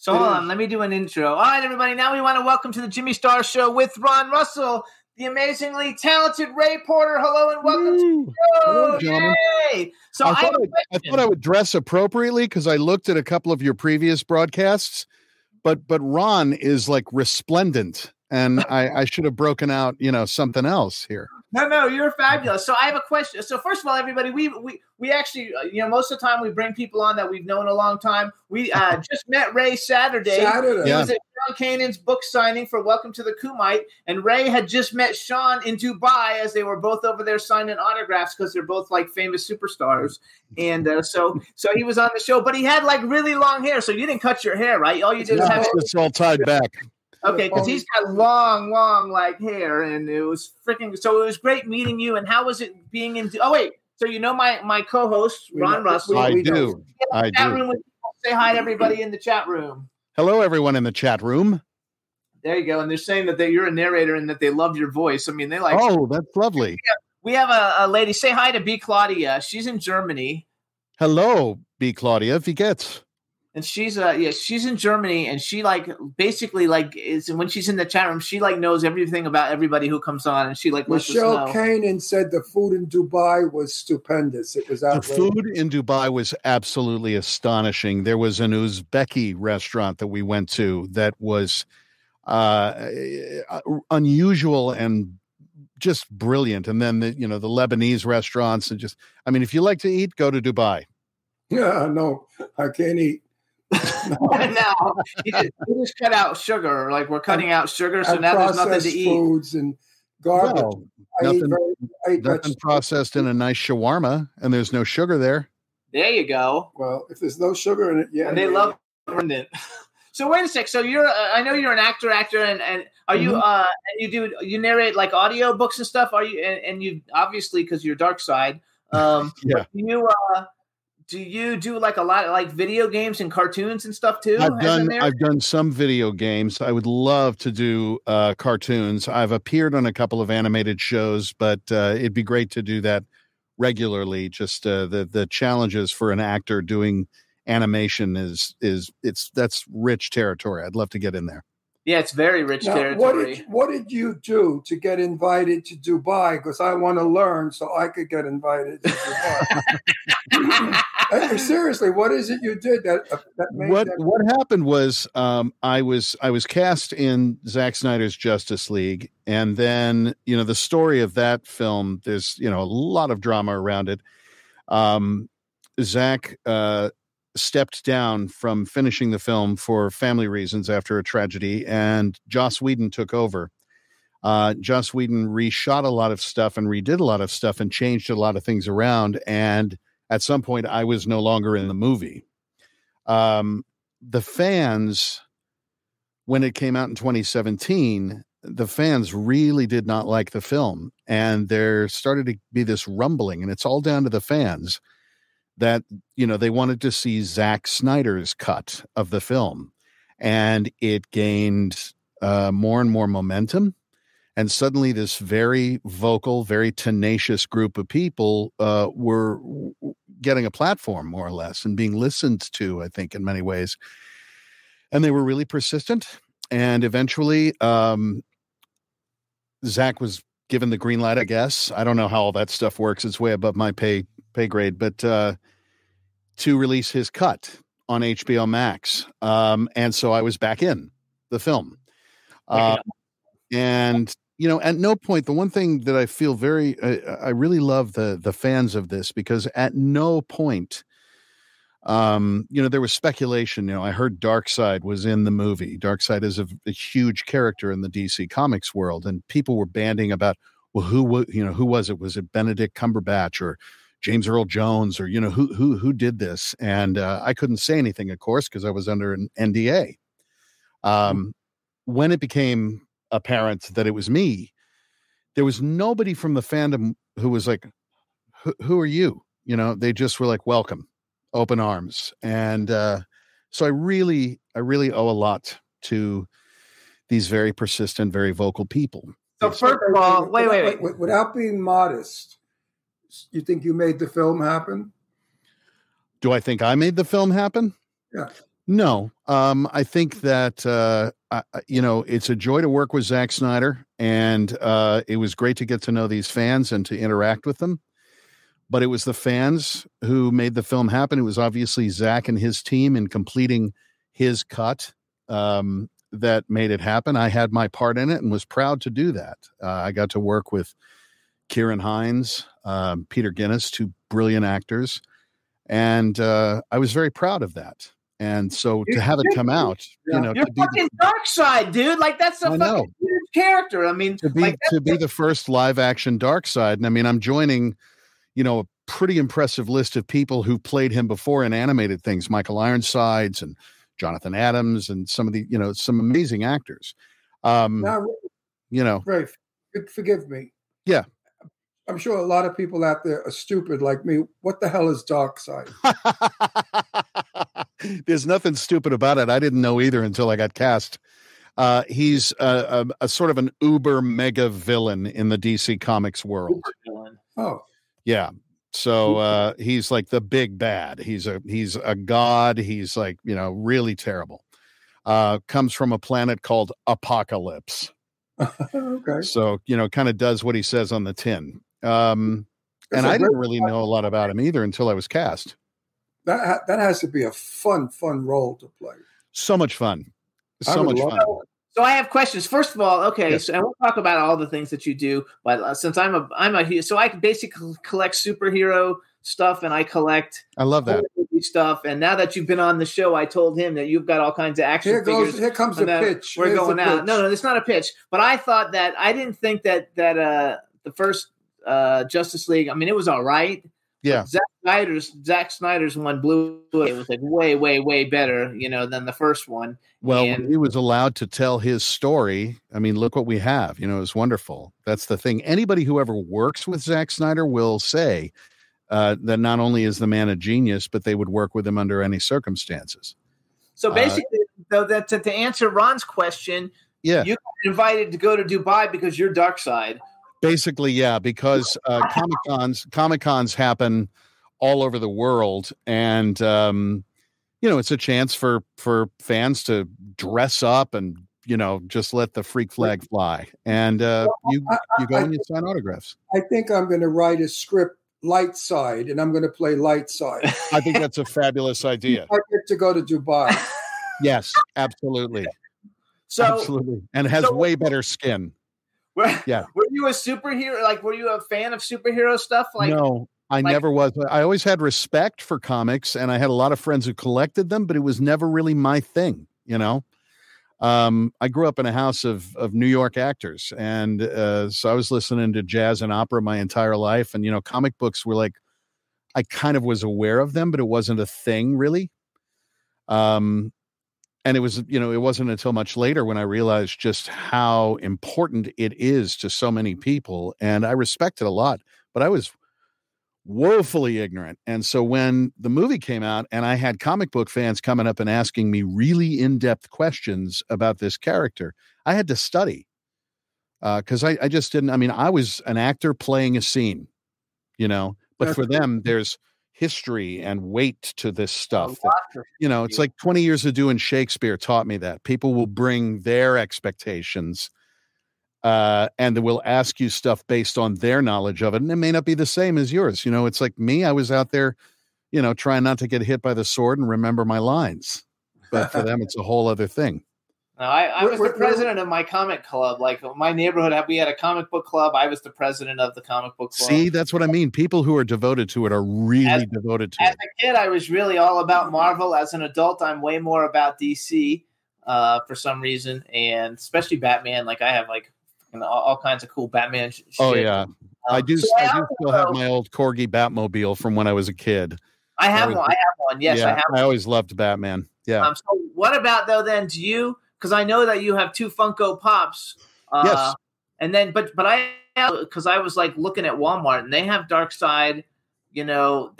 So hold on, let me do an intro. All right, everybody, now we want to welcome to the Jimmy Star Show with Ron Russell, the amazingly talented Ray Porter. Hello and welcome to the show. Hello, gentlemen. Yay! So I thought I would dress appropriately because I looked at a couple of your previous broadcasts, but Ron is like resplendent, and I should have broken out, something else here. No, you're fabulous. So I have a question. So first of all, everybody, we actually, most of the time we bring people on that we've known a long time. We just met Ray Saturday. He was at Sean Kanan's book signing for Welcome to the Kumite, and Ray had just met Sean in Dubai as they were both over there signing autographs because they're both like famous superstars. And so he was on the show, but he had like really long hair. So you didn't cut your hair, right? All you did was have it's all tied back. Okay, because he's got long, like hair, and it was freaking. So it was great meeting you. And how was it being in? Oh wait, so you know my co-host Ron Russell. I do. I chat do. Room with people. Say hi to everybody in the chat room. Hello, everyone in the chat room. There you go. And they're saying that you're a narrator and that they love your voice. I mean, they like. Oh, that's lovely. We have a lady. Say hi to B. Claudia. She's in Germany. Hello, B. Claudia. Wie geht's? And she's she's in Germany, and she basically is when she's in the chat room, she knows everything about everybody who comes on, and she lets us know. Michelle Kanan said the food in Dubai was stupendous. It was outrageous. The food in Dubai was absolutely astonishing. There was an Uzbeki restaurant that we went to that was unusual and just brilliant. And then the Lebanese restaurants, and if you like to eat, go to Dubai. Yeah, no, I can't eat. No, we just cut out sugar. We're cutting out sugar, so now there's nothing to eat. Foods and garbage. Well, nothing processed in a nice shawarma, and there's no sugar there. There you go. Well, if there's no sugar in it, yeah. And they love it. So wait a sec. So I know you're an actor, and are you? And you narrate audio books and stuff. Are you? And you obviously because you're Darkseid. Yeah. Do you do a lot of video games and cartoons and stuff too? I've done some video games. I would love to do cartoons. I've appeared on a couple of animated shows, but it'd be great to do that regularly. Just the challenges for an actor doing animation that's rich territory. I'd love to get in there. Yeah, it's very rich territory. What did you do to get invited to Dubai? Because I want to learn so I could get invited to Dubai. Seriously, what is it you did that made what happened was I was cast in Zack Snyder's Justice League, and then the story of that film, there's a lot of drama around it. Zack stepped down from finishing the film for family reasons after a tragedy, and Joss Whedon took over. Joss Whedon reshot a lot of stuff and redid a lot of stuff and changed a lot of things around, and at some point I was no longer in the movie. The fans, when it came out in 2017, the fans really did not like the film, and there started to be this rumbling, and it's all down to the fans, that they wanted to see Zack Snyder's cut of the film, and it gained more and more momentum. And suddenly this very vocal, very tenacious group of people were getting a platform, more or less, and being listened to, I think, in many ways. And they were really persistent. And eventually Zack was given the green light, I guess. I don't know how all that stuff works. It's way above my pay grade, but to release his cut on HBO Max. And so I was back in the film. And, at no point, the one thing that I feel I really love the fans of this, because at no point, there was speculation. I heard Darkseid was in the movie. Darkseid is a huge character in the DC Comics world, and people were banding about, well, who was it? Was it Benedict Cumberbatch or James Earl Jones, or who did this? And I couldn't say anything, of course, because I was under an NDA. When it became apparent that it was me, there was nobody from the fandom who was like, "Who are you?" They just were like, "Welcome, open arms." And so I really owe a lot to these very persistent, very vocal people. So first of all, wait. Without being modest, you think you made the film happen? Do I think I made the film happen? Yeah. No. I think that, it's a joy to work with Zack Snyder, and it was great to get to know these fans and to interact with them. But it was the fans who made the film happen. It was obviously Zack and his team in completing his cut that made it happen. I had my part in it and was proud to do that. I got to work with Kieran Hines, Peter Guinness, two brilliant actors. And I was very proud of that. And so to have it come out, you're fucking Darkseid, dude. That's a fucking huge character. I mean, to be the first live action Darkseid. And I mean, I'm joining, a pretty impressive list of people who played him before in animated things, Michael Ironsides and Jonathan Adams and some of the, some amazing actors. Now, Ray, forgive me. Yeah. I'm sure a lot of people out there are stupid like me. What the hell is Darkseid? There's nothing stupid about it. I didn't know either until I got cast. He's a sort of an uber mega villain in the DC Comics world. Oh, yeah. So he's like the big bad. He's a god. He's like, really terrible. Comes from a planet called Apocalypse. Okay. So, kind of does what he says on the tin. And I didn't really know a lot about him either until I was cast. That has to be a fun role to play. So much fun. So much fun. So I have questions. First of all, okay, Yes. so and we'll talk about all the things that you do. But since so I basically collect superhero stuff, and I collect. I love that stuff. And now that you've been on the show, I told him that you've got all kinds of action figures. Here comes the pitch. We're going out. No, it's not a pitch. But I didn't think that the first Justice League. I mean, it was all right. Yeah. Zack Snyder's one blew it. It was like way better, than the first one. Well, when he was allowed to tell his story, I mean, look what we have. It was wonderful. That's the thing. Anybody who ever works with Zack Snyder will say that not only is the man a genius, but they would work with him under any circumstances. So basically, though, that to answer Ron's question, yeah, you got invited to go to Dubai because you're Darkseid. Basically, yeah, because Comic Cons happen all over the world, and it's a chance for fans to dress up and just let the freak flag fly, and you go and you sign autographs. I think I'm going to write a script, Light Side, and I'm going to play Light Side. I think that's a fabulous idea. I get to go to Dubai. Yes, absolutely. Absolutely, and it has way better skin. Yeah. Were you a superhero? Like, were you a fan of superhero stuff? Like, no, I never was. I always had respect for comics, and I had a lot of friends who collected them, but it was never really my thing. I grew up in a house of New York actors, and so I was listening to jazz and opera my entire life. And comic books were like, I kind of was aware of them, but it wasn't a thing really. And it was, it wasn't until much later when I realized just how important it is to so many people. And I respect it a lot, but I was woefully ignorant. And so when the movie came out and I had comic book fans coming up and asking me really in-depth questions about this character, I had to study because I just didn't. I mean, I was an actor playing a scene, but for them, there's history and weight to this stuff. It's like 20 years of doing Shakespeare taught me that people will bring their expectations and they will ask you stuff based on their knowledge of it. And it may not be the same as yours. It's like me, I was out there, trying not to get hit by the sword and remember my lines. But for them, it's a whole other thing. No, I was the president of my comic club. Like my neighborhood, we had a comic book club. I was the president of the comic book club. See, that's what I mean. People who are devoted to it are really devoted to it. As a kid, I was really all about Marvel. As an adult, I'm way more about DC for some reason, and especially Batman. Like I have all kinds of cool Batman shit. Oh yeah, I do still have my old Corgi Batmobile from when I was a kid. I have one. Yes, I have. I always loved Batman. Yeah. So what about though? Then do you? Because I know that you have 2 Funko Pops. Yes. And then, but because I was like looking at Walmart and they have Darkseid. They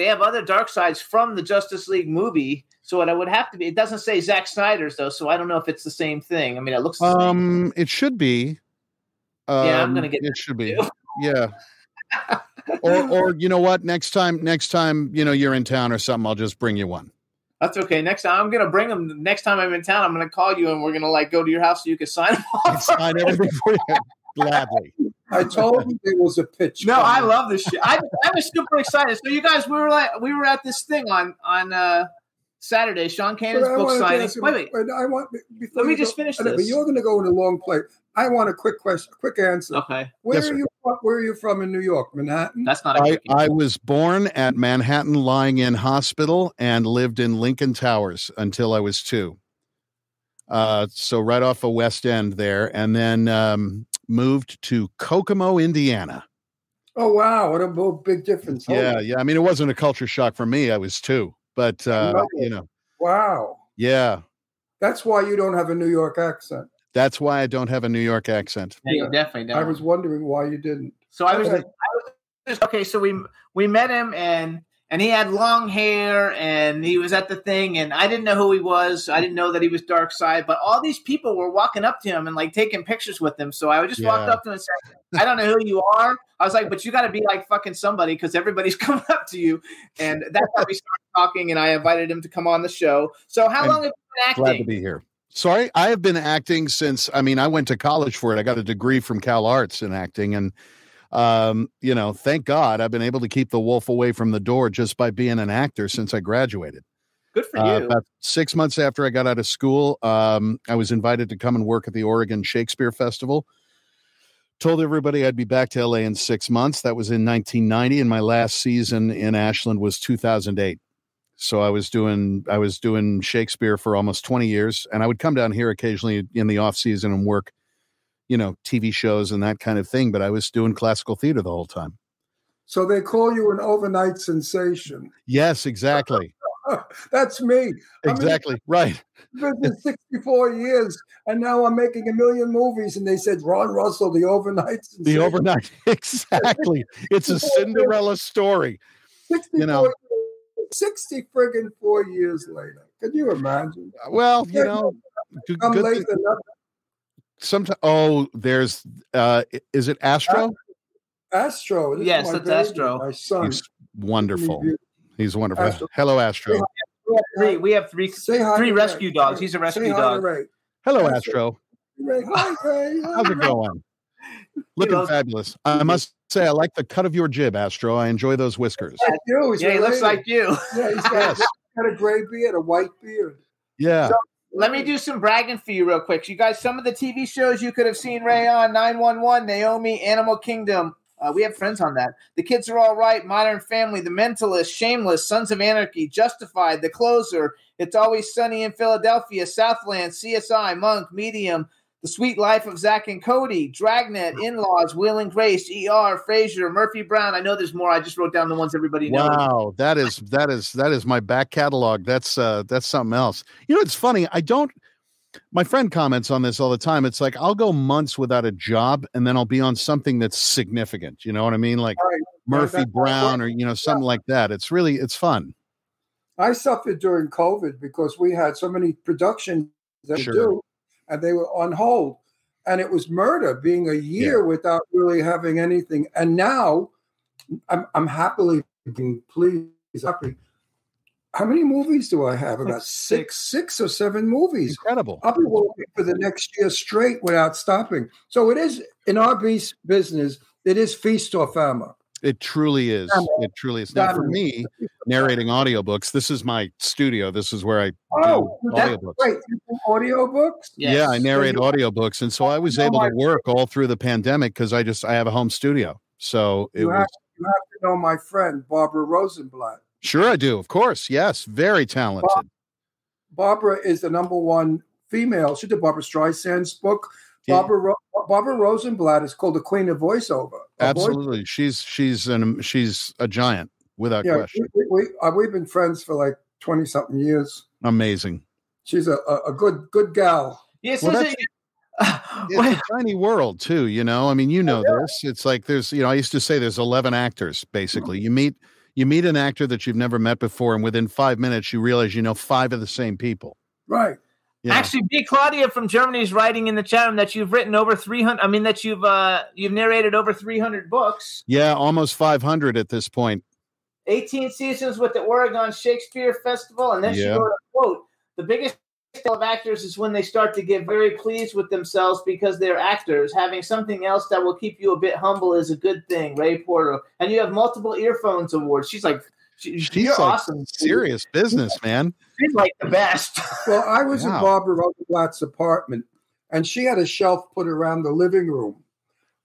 have other Darkseids from the Justice League movie. So it would have to be. It doesn't say Zack Snyder's though, so I don't know if it's the same thing. I mean, it looks the same. It should be. Yeah, I'm gonna get it. Should be. Yeah. or you know what? Next time, you're in town or something, I'll just bring you one. That's okay. Next time I'm gonna bring them. Next time I'm in town, I'm gonna call you and we're gonna go to your house so you can sign them off. Sign everything for you gladly. I told you it was a pitch. No, I love this shit. I was super excited. So you guys, we were at this thing on Saturday. Sean Cannon's book signing. Wait. Let me just finish this. But you're going to go in a long play. I want a quick question, a quick answer. Okay. Where are you from in New York? Manhattan? That's not a I was born at Manhattan Lying In Hospital and lived in Lincoln Towers until I was 2. So right off of West End there, and then moved to Kokomo, Indiana. Oh, wow. What a big difference. Yeah. I mean, it wasn't a culture shock for me. I was 2, but, Wow. Yeah. That's why you don't have a New York accent. That's why I don't have a New York accent. Yeah, you definitely don't. I was wondering why you didn't. So I was okay. So we met him and he had long hair and he was at the thing and I didn't know who he was. I didn't know that he was Darkseid, but all these people were walking up to him and like taking pictures with him. So I just walked up to him and said, I don't know who you are. I was like, but you got to be like fucking somebody because everybody's coming up to you. And that's how we started talking and I invited him to come on the show. So how long have you been acting? Glad to be here. Sorry, I have been acting since, I went to college for it. I got a degree from Cal Arts in acting and thank God I've been able to keep the wolf away from the door just by being an actor since I graduated. Good for you. About 6 months after I got out of school, I was invited to come and work at the Oregon Shakespeare Festival. Told everybody I'd be back to LA in 6 months. That was in 1990, and my last season in Ashland was 2008. So I was doing Shakespeare for almost 20 years, and I would come down here occasionally in the off season and work TV shows and that kind of thing, but I was doing classical theater the whole time. So they call you an overnight sensation. Yes, exactly. That's me. Exactly. Right. I've been 64 years and now I'm making 1 million movies and they said, Ron Russell, the overnight sensation. The overnight. Exactly. It's a Cinderella story. 60 friggin' 4 years later. Can you imagine? Well, I'm late enough. Sometimes, there's, is it Astro? Astro. Yes, it's Astro. My son. He's wonderful. He's wonderful. Astro. Hello, Astro. We have three rescue dogs. He's a rescue dog. Hello, Astro. Ray. Hi, Ray. How's it going? Looking fabulous. I must say, I like the cut of your jib, Astro. I enjoy those whiskers. Yeah, he looks like you. Yeah, he's got a gray beard, a white beard. Yeah. So, let me do some bragging for you real quick. You guys, some of the TV shows you could have seen Ray on: 911, Naomi, Animal Kingdom. We have friends on that. The Kids Are All Right, Modern Family, The Mentalist, Shameless, Sons of Anarchy, Justified, The Closer, It's Always Sunny in Philadelphia, Southland, CSI, Monk, Medium, The Sweet Life of Zack and Cody, Dragnet, In-Laws, Will and Grace, ER, Frasier, Murphy Brown. I know there's more. I just wrote down the ones everybody knows. Wow, that is my back catalog. That's something else. It's funny. My friend comments on this all the time. It's like I'll go months without a job, and then I'll be on something that's significant. You know what I mean? Like Murphy Brown or something like that. It's fun. I suffered during COVID because we had so many productions that we do. And they were on hold. And it was murder being a year without really having anything. And now I'm happily being happy. How many movies do I have? About six or seven movies. Incredible. I'll be working for the next year straight without stopping. So it is, in our business, it is feast or famine. It truly is. It truly is. Now, for me, narrating audiobooks, this is my studio. This is where I do audiobooks. Great. You do audiobooks? Yes. Yeah, I narrate audiobooks. And so I was able to work all through the pandemic because I have a home studio. So you have to know my friend, Barbara Rosenblatt. Sure, I do. Of course. Yes. Very talented. Barbara is the ¡1 female. She did Barbara Streisand's book. Yeah. Barbara Rosenblatt is called the Queen of Voiceover. Absolutely. She's a giant without question. We've been friends for like 20 something years. Amazing. She's a good gal. Yes. It's a tiny world too, this. It's like there's, I used to say there's 11 actors basically. You meet an actor that you've never met before, and within 5 minutes you realize you know 5 of the same people. Right. Yeah. Actually, B. Claudia from Germany is writing in the chat room that you've written over 300. I mean, that you've narrated over 300 books. Yeah, almost 500 at this point. 18 seasons with the Oregon Shakespeare Festival, and then she wrote a quote: "The biggest of actors is when they start to get very pleased with themselves because they're actors. Having something else that will keep you a bit humble is a good thing." Ray Porter, and you have multiple earphones awards. She's like. She's like awesome. Serious business, man. She's like the best. Well, I was in Barbara Rosenblatt's apartment, and she had a shelf put around the living room.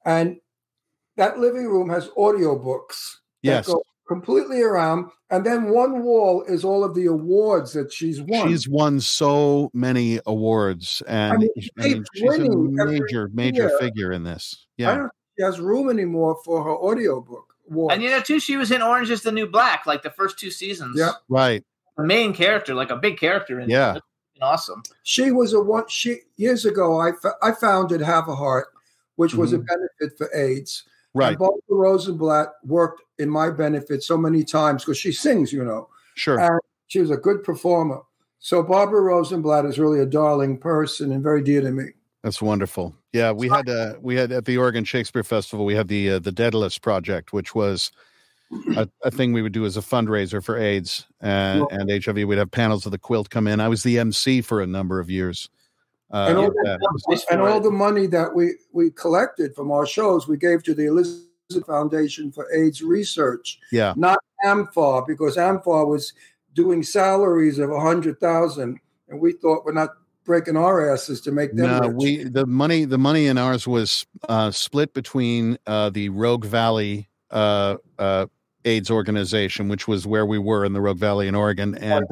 And that living room has audiobooks that go completely around. And then one wall is all of the awards that she's won. She's won so many awards. And she's a major figure in this. Yeah. I don't think she has room anymore for her audiobook. And too, she was in Orange is the New Black, like the first 2 seasons. Yeah, right. The main character, like a big character in it. awesome. She was years ago. I founded Have a Heart, which was a benefit for AIDS. Right. And Barbara Rosenblatt worked in my benefit so many times because she sings, Sure. And she was a good performer. So Barbara Rosenblatt is really a darling person and very dear to me. That's wonderful. Yeah, we had at the Oregon Shakespeare Festival, we had the Daedalus Project, which was a thing we would do as a fundraiser for AIDS and HIV. We'd have panels of the quilt come in. I was the MC for a number of years. And all the money that we collected from our shows, we gave to the Elizabeth Foundation for AIDS Research. Yeah. Not AMFAR, because AMFAR was doing salaries of $100,000, and we thought we're not breaking our asses to make them rich. The money in ours was split between the Rogue Valley AIDS organization, which was where we were in the Rogue Valley in Oregon, and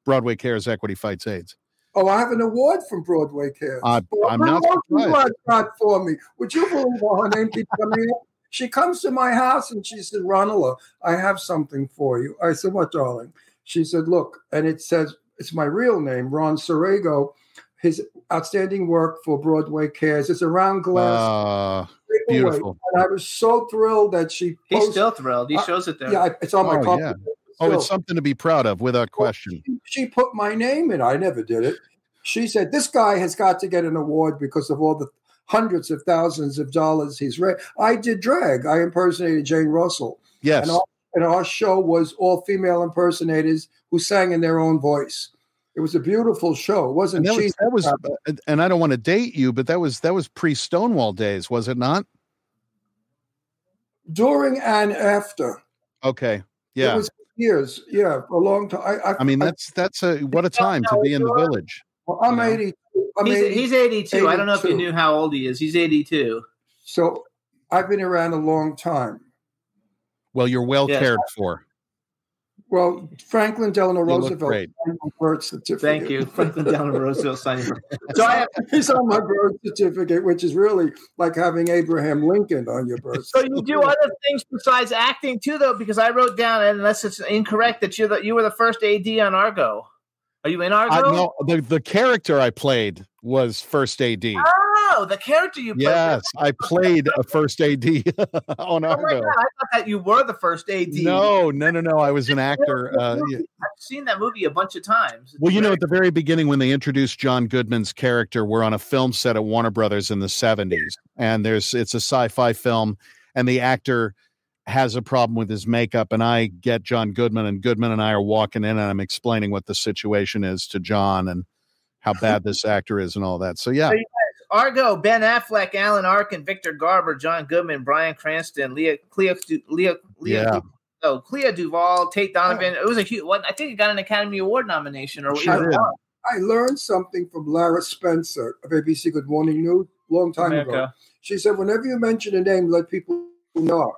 Broadway Cares Equity Fights AIDS. Oh, I have an award from Broadway Cares. I'm not surprised. Not for me. Would you believe her name keeps coming up? She comes to my house and she said, Ronala, I have something for you. I said, what, darling? She said, look, and it says, it's my real name, Ron Sorego. His outstanding work for Broadway Cares. It's a round glass. Beautiful. And I was so thrilled that she posted. He's still thrilled. He shows it there. Yeah, it's on my copy. Yeah. It's something to be proud of, without question. She put my name in. I never did it. She said, this guy has got to get an award because of all the hundreds of thousands of dollars he's raised. I did drag. I impersonated Jane Russell. Yes. And our show was all female impersonators who sang in their own voice. It was a beautiful show. It wasn't cheesy. And I don't want to date you, but that was pre-Stonewall days, was it not? During and after. Okay. Yeah. It was years. Yeah, a long time. I mean, that's what a time to be in the village. Well, I'm 82. He's 82. I don't know if you knew how old he is. He's 82. So I've been around a long time. Well, you're well cared for. Well, Franklin Delano Roosevelt signed my birth certificate. Thank you. Franklin Delano Roosevelt signed your birth certificate. So I have this on my birth certificate, which is really like having Abraham Lincoln on your birth certificate. So you do other things besides acting too, though, because I wrote down, unless it's incorrect, that you were the first AD on Argo. Are you in Argo? No, the character I played was first AD. Oh, the character you played. Yes, I played a first AD on Argo. Oh my God, I thought that you were the first AD. No. I was an actor. I've seen that movie a bunch of times. Well, at the very beginning when they introduced John Goodman's character, we're on a film set at Warner Brothers in the 70s, and it's a sci-fi film, and the actor has a problem with his makeup, and I get John Goodman, and Goodman and I are walking in, and I'm explaining what the situation is to John and how bad this actor is and all that. So, yeah. So you guys, Argo, Ben Affleck, Alan Arkin, Victor Garber, John Goodman, Bryan Cranston, Clea Duvall, Tate Donovan. It was a huge one. I think it got an Academy Award nomination. I learned something from Lara Spencer of ABC Good Morning News a long time ago. She said, whenever you mention a name, let people know.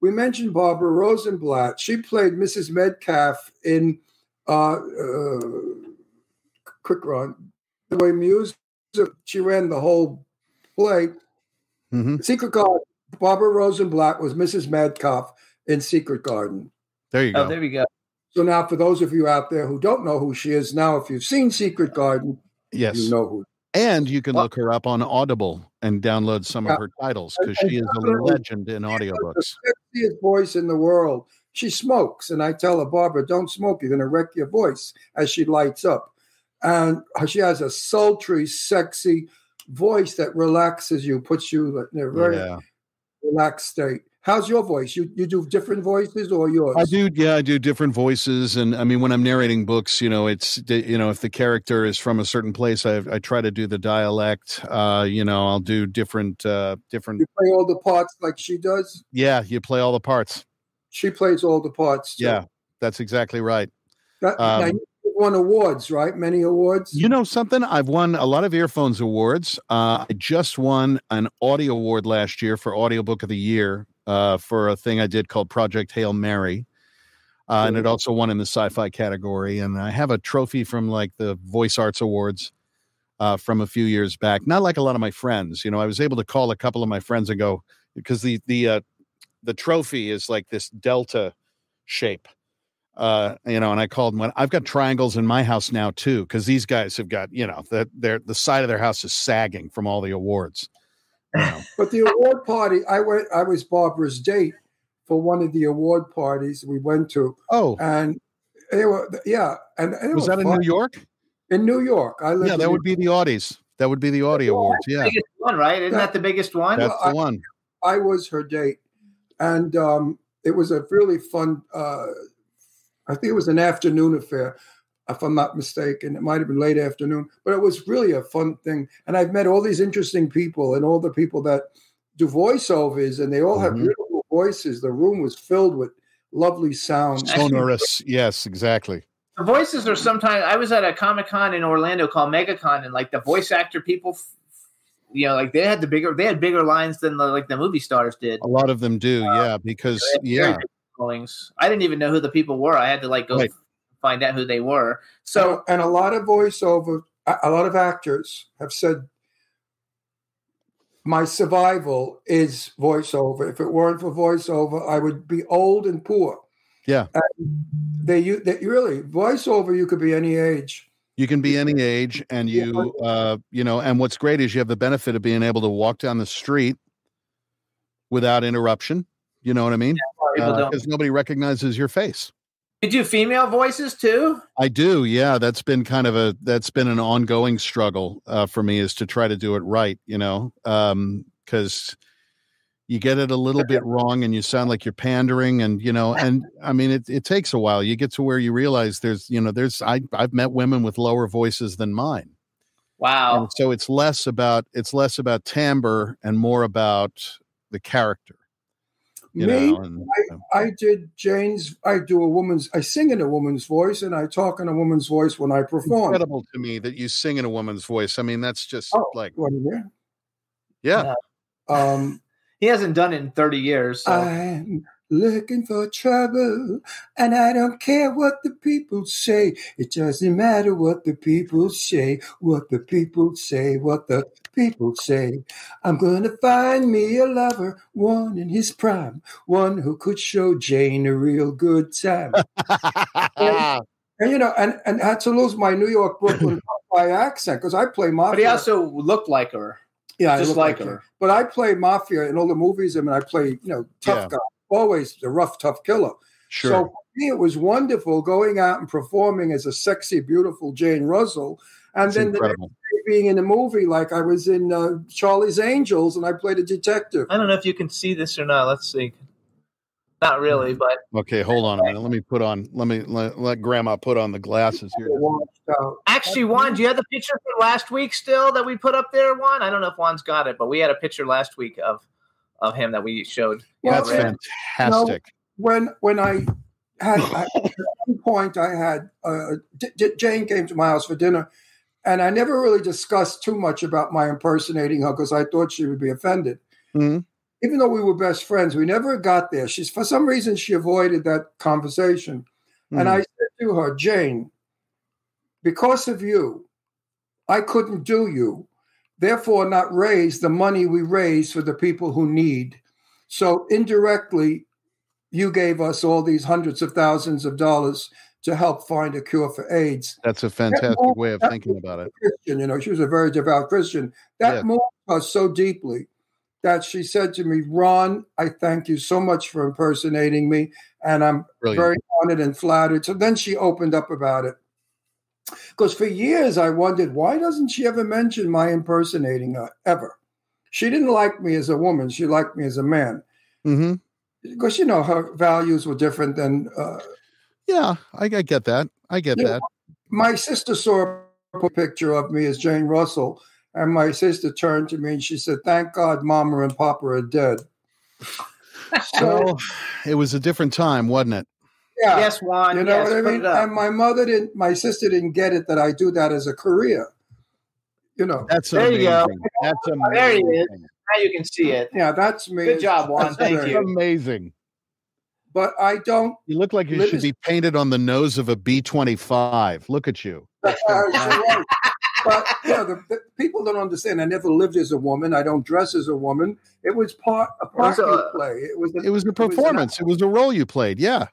We mentioned Barbara Rosenblatt. She played Mrs. Metcalf in Quick Run. The way music, she ran the whole play. Mm-hmm. Secret Garden. Barbara Rosenblatt was Mrs. Metcalf in Secret Garden. There you go. Oh, there we go. So now, for those of you out there who don't know who she is, now if you've seen Secret Garden, yes, you know who. And you can look her up on Audible and download some of her titles because she is a legend in audiobooks. The sexiest voice in the world. She smokes, and I tell her, Barbara, don't smoke. You're going to wreck your voice as she lights up. And she has a sultry, sexy voice that relaxes you, puts you in a very relaxed state. How's your voice? You do different voices or yours? I do different voices. And I mean, when I'm narrating books, it's, if the character is from a certain place, I try to do the dialect, I'll do different. You play all the parts like she does? Yeah. You play all the parts. She plays all the parts too. Yeah, that's exactly right. Now you won awards, right? Many awards. You know something? I've won a lot of Earphones awards. I just won an audio award last year for Audiobook of the Year. For a thing I did called Project Hail Mary. And it also won in the sci-fi category. And I have a trophy from like the Voice Arts Awards from a few years back. Not like a lot of my friends. I was able to call a couple of my friends and go, because the trophy is like this delta shape. And I called them. I've got triangles in my house now too, because these guys have got, the side of their house is sagging from all the awards. But the award party, I was Barbara's date for one of the award parties we went to. Oh, and they were, and was that in New York? In New York, I lived. Yeah, that would be the Audies. That would be the Audie Awards. Yeah, biggest one, right? Isn't that the biggest one? That's the one. I was her date, and it was a really fun. I think it was an afternoon affair, if I'm not mistaken. It might have been late afternoon, but it was really a fun thing. And I've met all these interesting people and all the people that do voiceovers, and they all have beautiful voices. The room was filled with lovely sound. Sonorous. Yes, exactly. The voices are sometimes. I was at a Comic-Con in Orlando called MegaCon, and like the voice actor people, like they had bigger lines than the movie stars did. A lot of them do, because I didn't even know who the people were. I had to go find out who they were. So, and a lot of voiceover, a lot of actors have said, my survival is voiceover. If it weren't for voiceover, I would be old and poor. Yeah. And they really, voiceover, you could be any age. You can be any age, and and what's great is you have the benefit of being able to walk down the street without interruption. You know what I mean? Because nobody recognizes your face. You do female voices too? I do. Yeah. That's been an ongoing struggle for me, is to try to do it right, because you get it a little bit wrong and you sound like you're pandering, and I mean, it takes a while. You get to where you realize I've met women with lower voices than mine. Wow. And so it's less about timbre and more about the character. I did Jane's. I sing in a woman's voice, and I talk in a woman's voice when I perform. Incredible to me that you sing in a woman's voice. I mean, that's just yeah. He hasn't done it in 30 years. So. I'm looking for trouble, and I don't care what the people say. It doesn't matter what the people say, what the people say, what the people say. I'm going to find me a lover, one in his prime, one who could show Jane a real good time. and I had to lose my New York, Brooklyn accent because I play mafia. But he also looked like her. Yeah, just like her. But I play mafia in all the movies. I mean, I play, tough guy, always the rough, tough killer. Sure. So for me, it was wonderful going out and performing as a sexy, beautiful Jane Russell. And That's then incredible. The next day being in a movie, like I was in Charlie's Angels, and I played a detective. I don't know if you can see this or not. Let's see. Not really, but okay. Hold on a minute. Let Grandma put on the glasses here. Actually, Juan, do you have the picture from last week still that we put up there, Juan? I don't know if Juan's got it, but we had a picture last week of him that we showed. That's fantastic. When I had at one point, I had Jane came to my house for dinner, and I never really discussed too much about my impersonating her because I thought she would be offended. Mm-hmm. Even though we were best friends, we never got there. For some reason, she avoided that conversation. Mm-hmm. And I said to her, Jane, because of you, I couldn't do you, therefore not raise the money we raise for the people who need. So indirectly, you gave us all these hundreds of thousands of dollars to help find a cure for AIDS. That's a fantastic way of thinking about it. Christian, she was a very devout Christian. That moved her so deeply that she said to me, Ron, I thank you so much for impersonating me, and I'm very honored and flattered. So then she opened up about it. Because for years I wondered, why doesn't she ever mention my impersonating her, ever? She didn't like me as a woman. She liked me as a man. Mm-hmm. Because, her values were different than... yeah, I get that. I get that. My sister saw a picture of me as Jane Russell, and my sister turned to me and she said, thank God Mama and Papa are dead. So it was a different time, wasn't it? Yeah. Yes, Juan. You know what I mean? And my sister didn't get it that I do that as a career. That's there amazing. You go. That's amazing. There he is. Now you can see it. Yeah, that's me. Good job, Juan. Thank you. Amazing. But I don't. You look like you should be painted on the nose of a B-25. Look at you. Right. But the people don't understand. I never lived as a woman. I don't dress as a woman. It was a part of the play. It was a performance. It was a role you played. Yeah.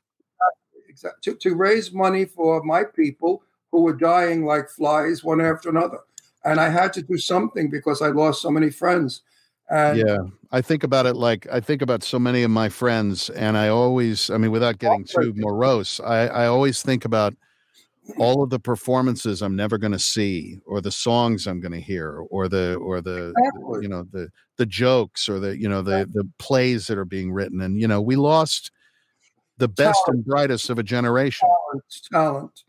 to raise money for my people who were dying like flies one after another. And I had to do something because I lost so many friends. And yeah, I think about it like I think about so many of my friends, and I always, I mean, without getting too morose, I always think about all of the performances I'm never going to see, or the songs I'm going to hear, or the Exactly. you know, the jokes, or the plays that are being written. And we lost the best and brightest of a generation. Talent.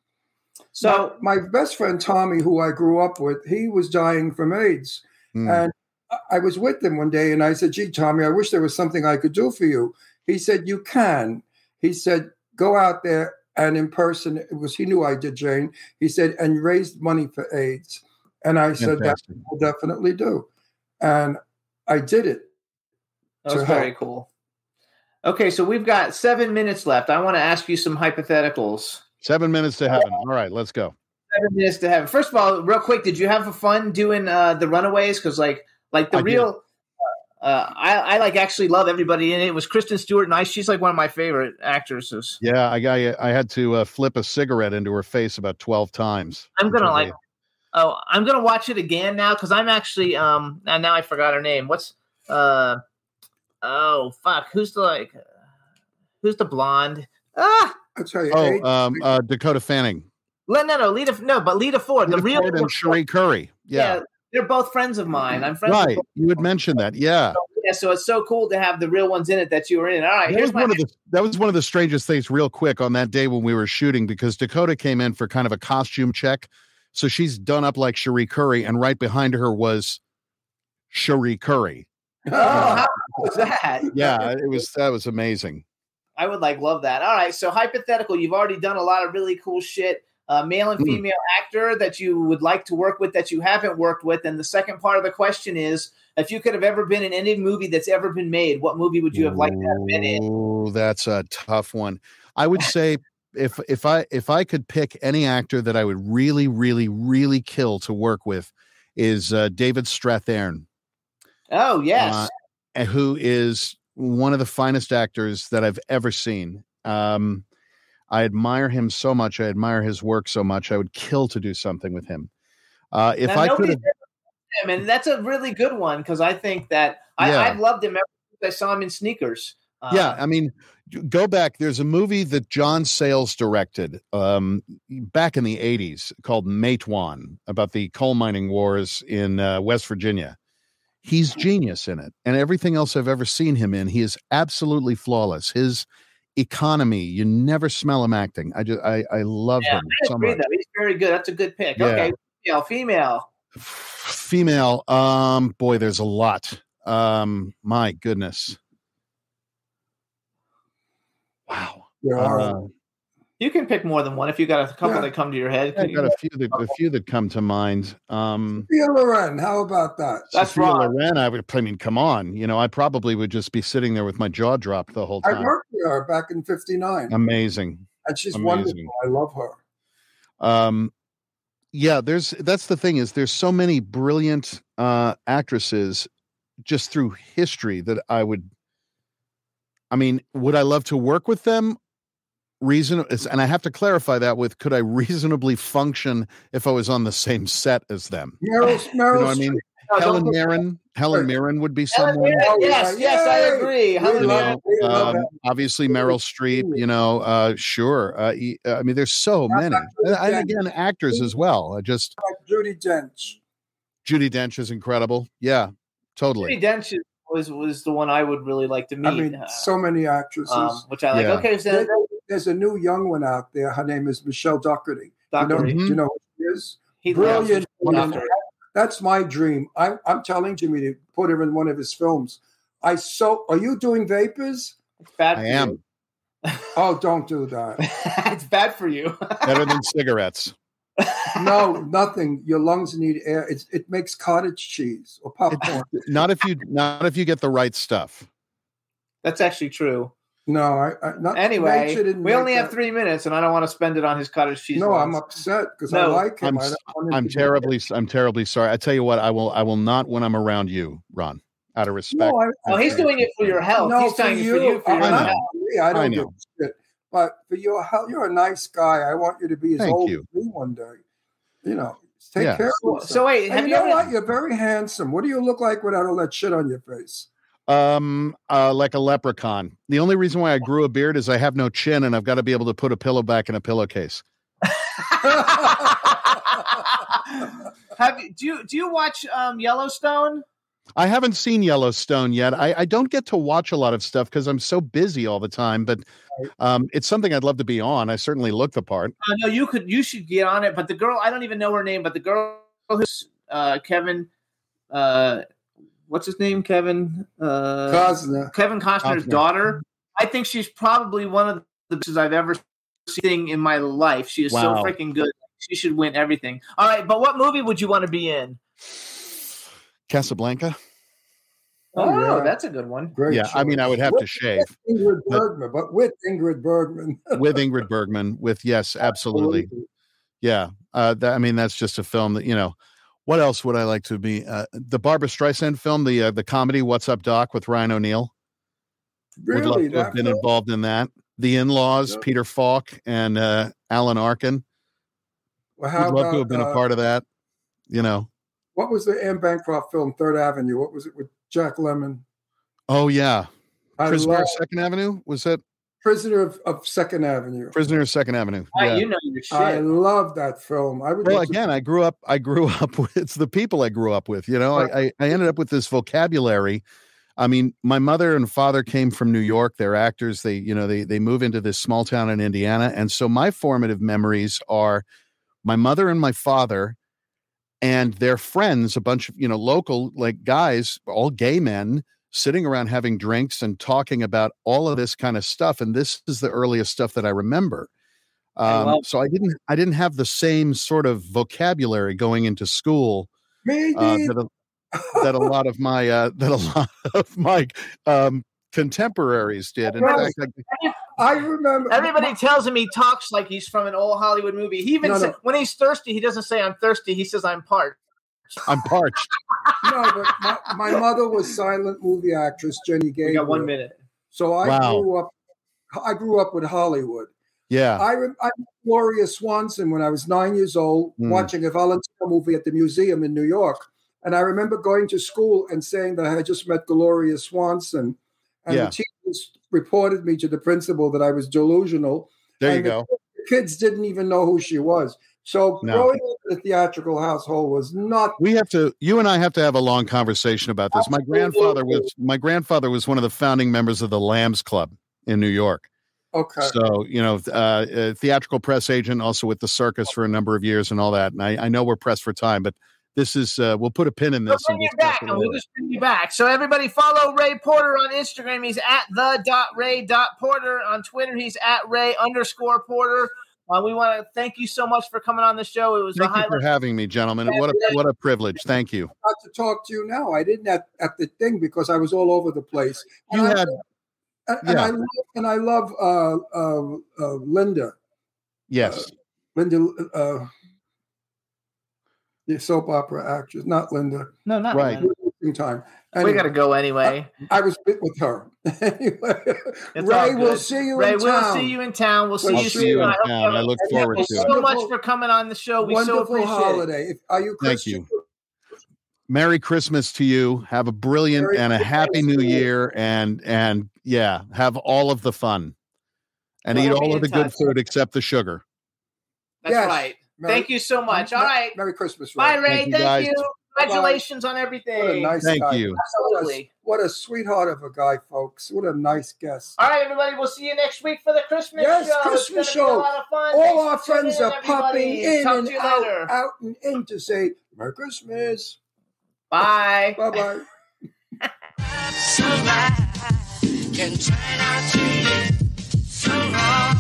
So my best friend Tommy, who I grew up with, he was dying from AIDS. And I was with him one day and I said, gee, Tommy, I wish there was something I could do for you. He said, you can. He said, go out there and in person, he knew I did, Jane. He said, and raised money for AIDS. And I said, that I'll definitely do. And I did it. That was very cool. Okay, so we've got 7 minutes left. I want to ask you some hypotheticals. 7 minutes to heaven. All right, let's go. 7 minutes to heaven. First of all, real quick, did you have fun doing the Runaways? Because like the real, I like actually love everybody in it. It was Kristen Stewart, and she's like one of my favorite actresses. Yeah, I had to flip a cigarette into her face about 12 times. I'm gonna I'm gonna watch it again now because I'm actually and now I forgot her name. What's oh fuck? Who's the blonde? I'll tell you. Dakota Fanning. Lita Ford. The real and Cherie Curry. Yeah. They're both friends of mine. I'm friends. Right. You had mentioned that. Yeah. So it's so cool to have the real ones in it that you were in. All right. That was one of the strangest things real quick on that day when we were shooting, because Dakota came in for kind of a costume check. So she's done up like Cherie Curry, and right behind her was Cherie Curry. Oh, how was that? Yeah, that was amazing. I would love that. All right. So hypothetical, you've already done a lot of really cool shit. Male and female actor that you would like to work with that you haven't worked with. And the second part of the question is, if you could have ever been in any movie that's ever been made, what movie would you have liked to have been in? Oh, that's a tough one. I would say if I could pick any actor that I would really, really, really kill to work with is David Strathairn. Oh, yes. Who is one of the finest actors that I've ever seen. I admire him so much. I admire his work so much. I would kill to do something with him. If I could have, and that's a really good one because I think that I've loved him ever since I saw him in Sneakers. Yeah, I mean, go back. There's a movie that John Sayles directed back in the 80s called Matewan, about the coal mining wars in West Virginia. He's genius in it, and everything else I've ever seen him in, he is absolutely flawless. His economy, you never smell him acting. I love him so much. He's very good. That's a good pick. Yeah. Okay, female. Boy, there's a lot. My goodness. Wow. You can pick more than one if you got a couple that come to your head. I got a few that come to mind. Sophia Loren, how about that? That's Sophia Loren. I mean, come on. I probably would just be sitting there with my jaw dropped the whole time. I worked with her back in '59. Amazing. And she's wonderful. I love her. Yeah, that's the thing is there's so many brilliant actresses just through history that would I love to work with them? And I have to clarify that with, could I reasonably function if I was on the same set as them? Meryl I mean? Helen Mirren would be someone. Yes, I agree. Obviously Meryl Streep, sure. I mean, there's so many. And again, actors as well. Judi Dench. Judi Dench is incredible. Yeah, totally. Judi Dench was the one I would really like to meet. I mean, so many actresses. Which I like. Yeah. Okay, so there's a new young one out there. Her name is Michelle Dockery. Do you know who she is? Brilliant. That's my dream. I'm telling Jimmy to put her in one of his films. Are you doing vapors? It's bad for I am. Oh, don't do that. It's bad for you. Better than cigarettes. No, nothing. Your lungs need air. It makes cottage cheese or popcorn. Not if you get the right stuff. That's actually true. No, anyway, we only have 3 minutes, and I don't want to spend it on his cottage cheese. No, I'm upset because I like him. I'm terribly sorry. I tell you what, I will not when I'm around you, Ron. Out of respect. No, he's doing it for your health. No, he's trying for you for your health. I don't give a shit. But for your health, you're a nice guy. I want you to be as Thank old you. as me one day. You know, take Yeah. care of yourself. So wait, And have you you know ever- what? You're very handsome. What do you look like without all that shit on your face? Like a leprechaun. The only reason why I grew a beard is I have no chin and I've got to be able to put a pillow back in a pillowcase. Do you watch Yellowstone? I haven't seen Yellowstone yet. I don't get to watch a lot of stuff because I'm so busy all the time, but it's something I'd love to be on. I certainly look the part. No, you should get on it. But the girl, I don't even know her name, but the girl who's Kevin, what's his name? Kevin Costner. Kevin Costner's daughter. I think she's probably one of the best I've ever seen in my life. She is so freaking good. She should win everything. All right, but what movie would you want to be in? Casablanca. Oh, yeah. that's a good one. Great Yeah, I mean, I would have to shave. Ingrid Bergman, but with Ingrid Bergman. With Ingrid Bergman, yes, absolutely. Yeah. That's just a film that, what else would I like to be? The Barbra Streisand film, the comedy, What's Up, Doc, with Ryan O'Neal. Really? Would love to have been involved in that. The In-Laws, Peter Falk and Alan Arkin. Well, how would love about, to have been a part of that, What was the Anne Bancroft film, Third Avenue? What was it with Jack Lemmon? Oh, yeah. Prisoner love of Second Avenue? Was that? Prisoner of Second Avenue. Prisoner of Second Avenue. Yeah. You know your shit. I love that film. I grew up with, it's the people I grew up with, I ended up with this vocabulary. I mean, my mother and father came from New York. They're actors. They move into this small town in Indiana. And so my formative memories are my mother and my father and their friends, a bunch of, local guys, all gay men, sitting around having drinks and talking about all of this kind of stuff. And this is the earliest stuff that I remember. So I didn't have the same sort of vocabulary going into school that a lot of my contemporaries did. In fact, I remember everybody tells him he talks like he's from an old Hollywood movie. He even said, when he's thirsty, he doesn't say I'm thirsty. He says I'm parched. I'm parched. No, but my mother was silent movie actress Jenny Gabriel. We got 1 minute. So I grew up with Hollywood. Yeah. I Gloria Swanson when I was 9 years old, watching a Valentino movie at the museum in New York. And I remember going to school and saying that I had just met Gloria Swanson. And the teachers reported me to the principal that I was delusional. There you go. The kids didn't even know who she was. So growing up in a theatrical household was not. You and I have to have a long conversation about this. My grandfather was one of the founding members of the Lambs Club in New York. Okay. So, a theatrical press agent, also with the circus for a number of years and all that. And I know we're pressed for time, but this is, we'll put a pin in this. We'll just bring you back. So everybody follow Ray Porter on Instagram. He's at @the.ray.porter. On Twitter, he's at @Ray_Porter. We want to thank you so much for coming on the show. It was Thank you for having me, gentlemen. What a privilege. Thank you. I'm about to talk to you now. I didn't at the thing because I was all over the place. I love Linda. Yes. Linda, the soap opera actress, not Linda. No, not right. Time. Anyway, we got to go anyway. I was with her. Anyway, Ray, we'll see you in town. We'll see you in town. We'll see you soon. I look forward to it. Thank you so much for coming on the show. We so appreciate holiday. it. Are you Christian? Thank you. Merry Christmas to you. Have a brilliant and a happy new year. And have all of the fun. And eat all of the good food except the sugar. That's right. Thank you so much. All right. Merry Christmas, Ray. Bye, Ray. Thank you. Bye. Congratulations on everything. What a nice Thank guy. you. Absolutely. What a sweetheart of a guy, folks. What a nice guest. All right, everybody. We'll see you next week for the Christmas show. Yes, Christmas show. A lot of fun. All our friends are popping in Talk and to you later. out and in to say Merry Christmas. Bye. Bye-bye. Somebody can turn out to be so wrong.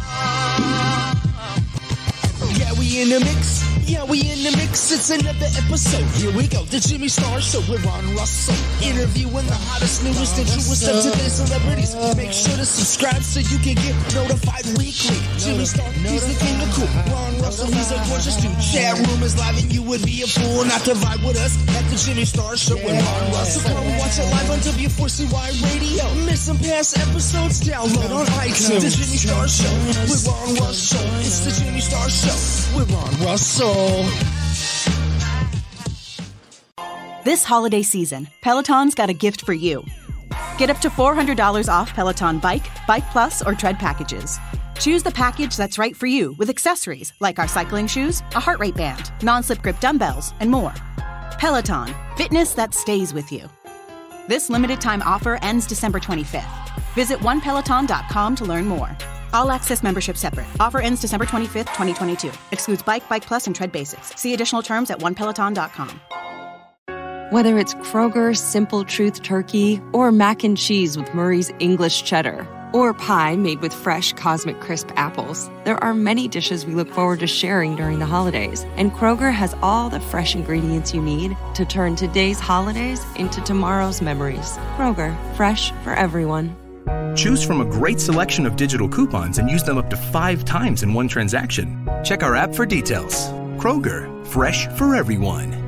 Yeah, we in the mix. Yeah, we in the mix, it's another episode. Here we go, the Jimmy Star Show with Ron Russell. Interviewing the hottest, newest, and truest of today's celebrities. Make sure to subscribe so you can get notified weekly. Jimmy Star, he's the king of cool. Ron Russell, he's a gorgeous dude. Chat room is live and you would be a fool not to vibe with us at the Jimmy Star Show with Ron Russell. Come watch it live on W4CY Radio. Miss some past episodes, download on iTunes. The Jimmy Star Show with Ron Russell. It's the Jimmy Star Show with Ron Russell. This holiday season, Peloton's got a gift for you. Get up to $400 off Peloton Bike, Bike Plus, or Tread packages. Choose the package that's right for you with accessories like our cycling shoes, a heart rate band, non-slip grip dumbbells, and more. Peloton, fitness that stays with you. This limited time offer ends December 25th. Visit onepeloton.com to learn more. All access membership separate. Offer ends December 25th, 2022. Excludes Bike, Bike Plus, and Tread Basics. See additional terms at onepeloton.com. Whether it's Kroger Simple Truth Turkey or mac and cheese with Murray's English Cheddar or pie made with fresh Cosmic Crisp apples, there are many dishes we look forward to sharing during the holidays. And Kroger has all the fresh ingredients you need to turn today's holidays into tomorrow's memories. Kroger, fresh for everyone. Choose from a great selection of digital coupons and use them up to 5 times in one transaction. Check our app for details. Kroger, fresh for everyone.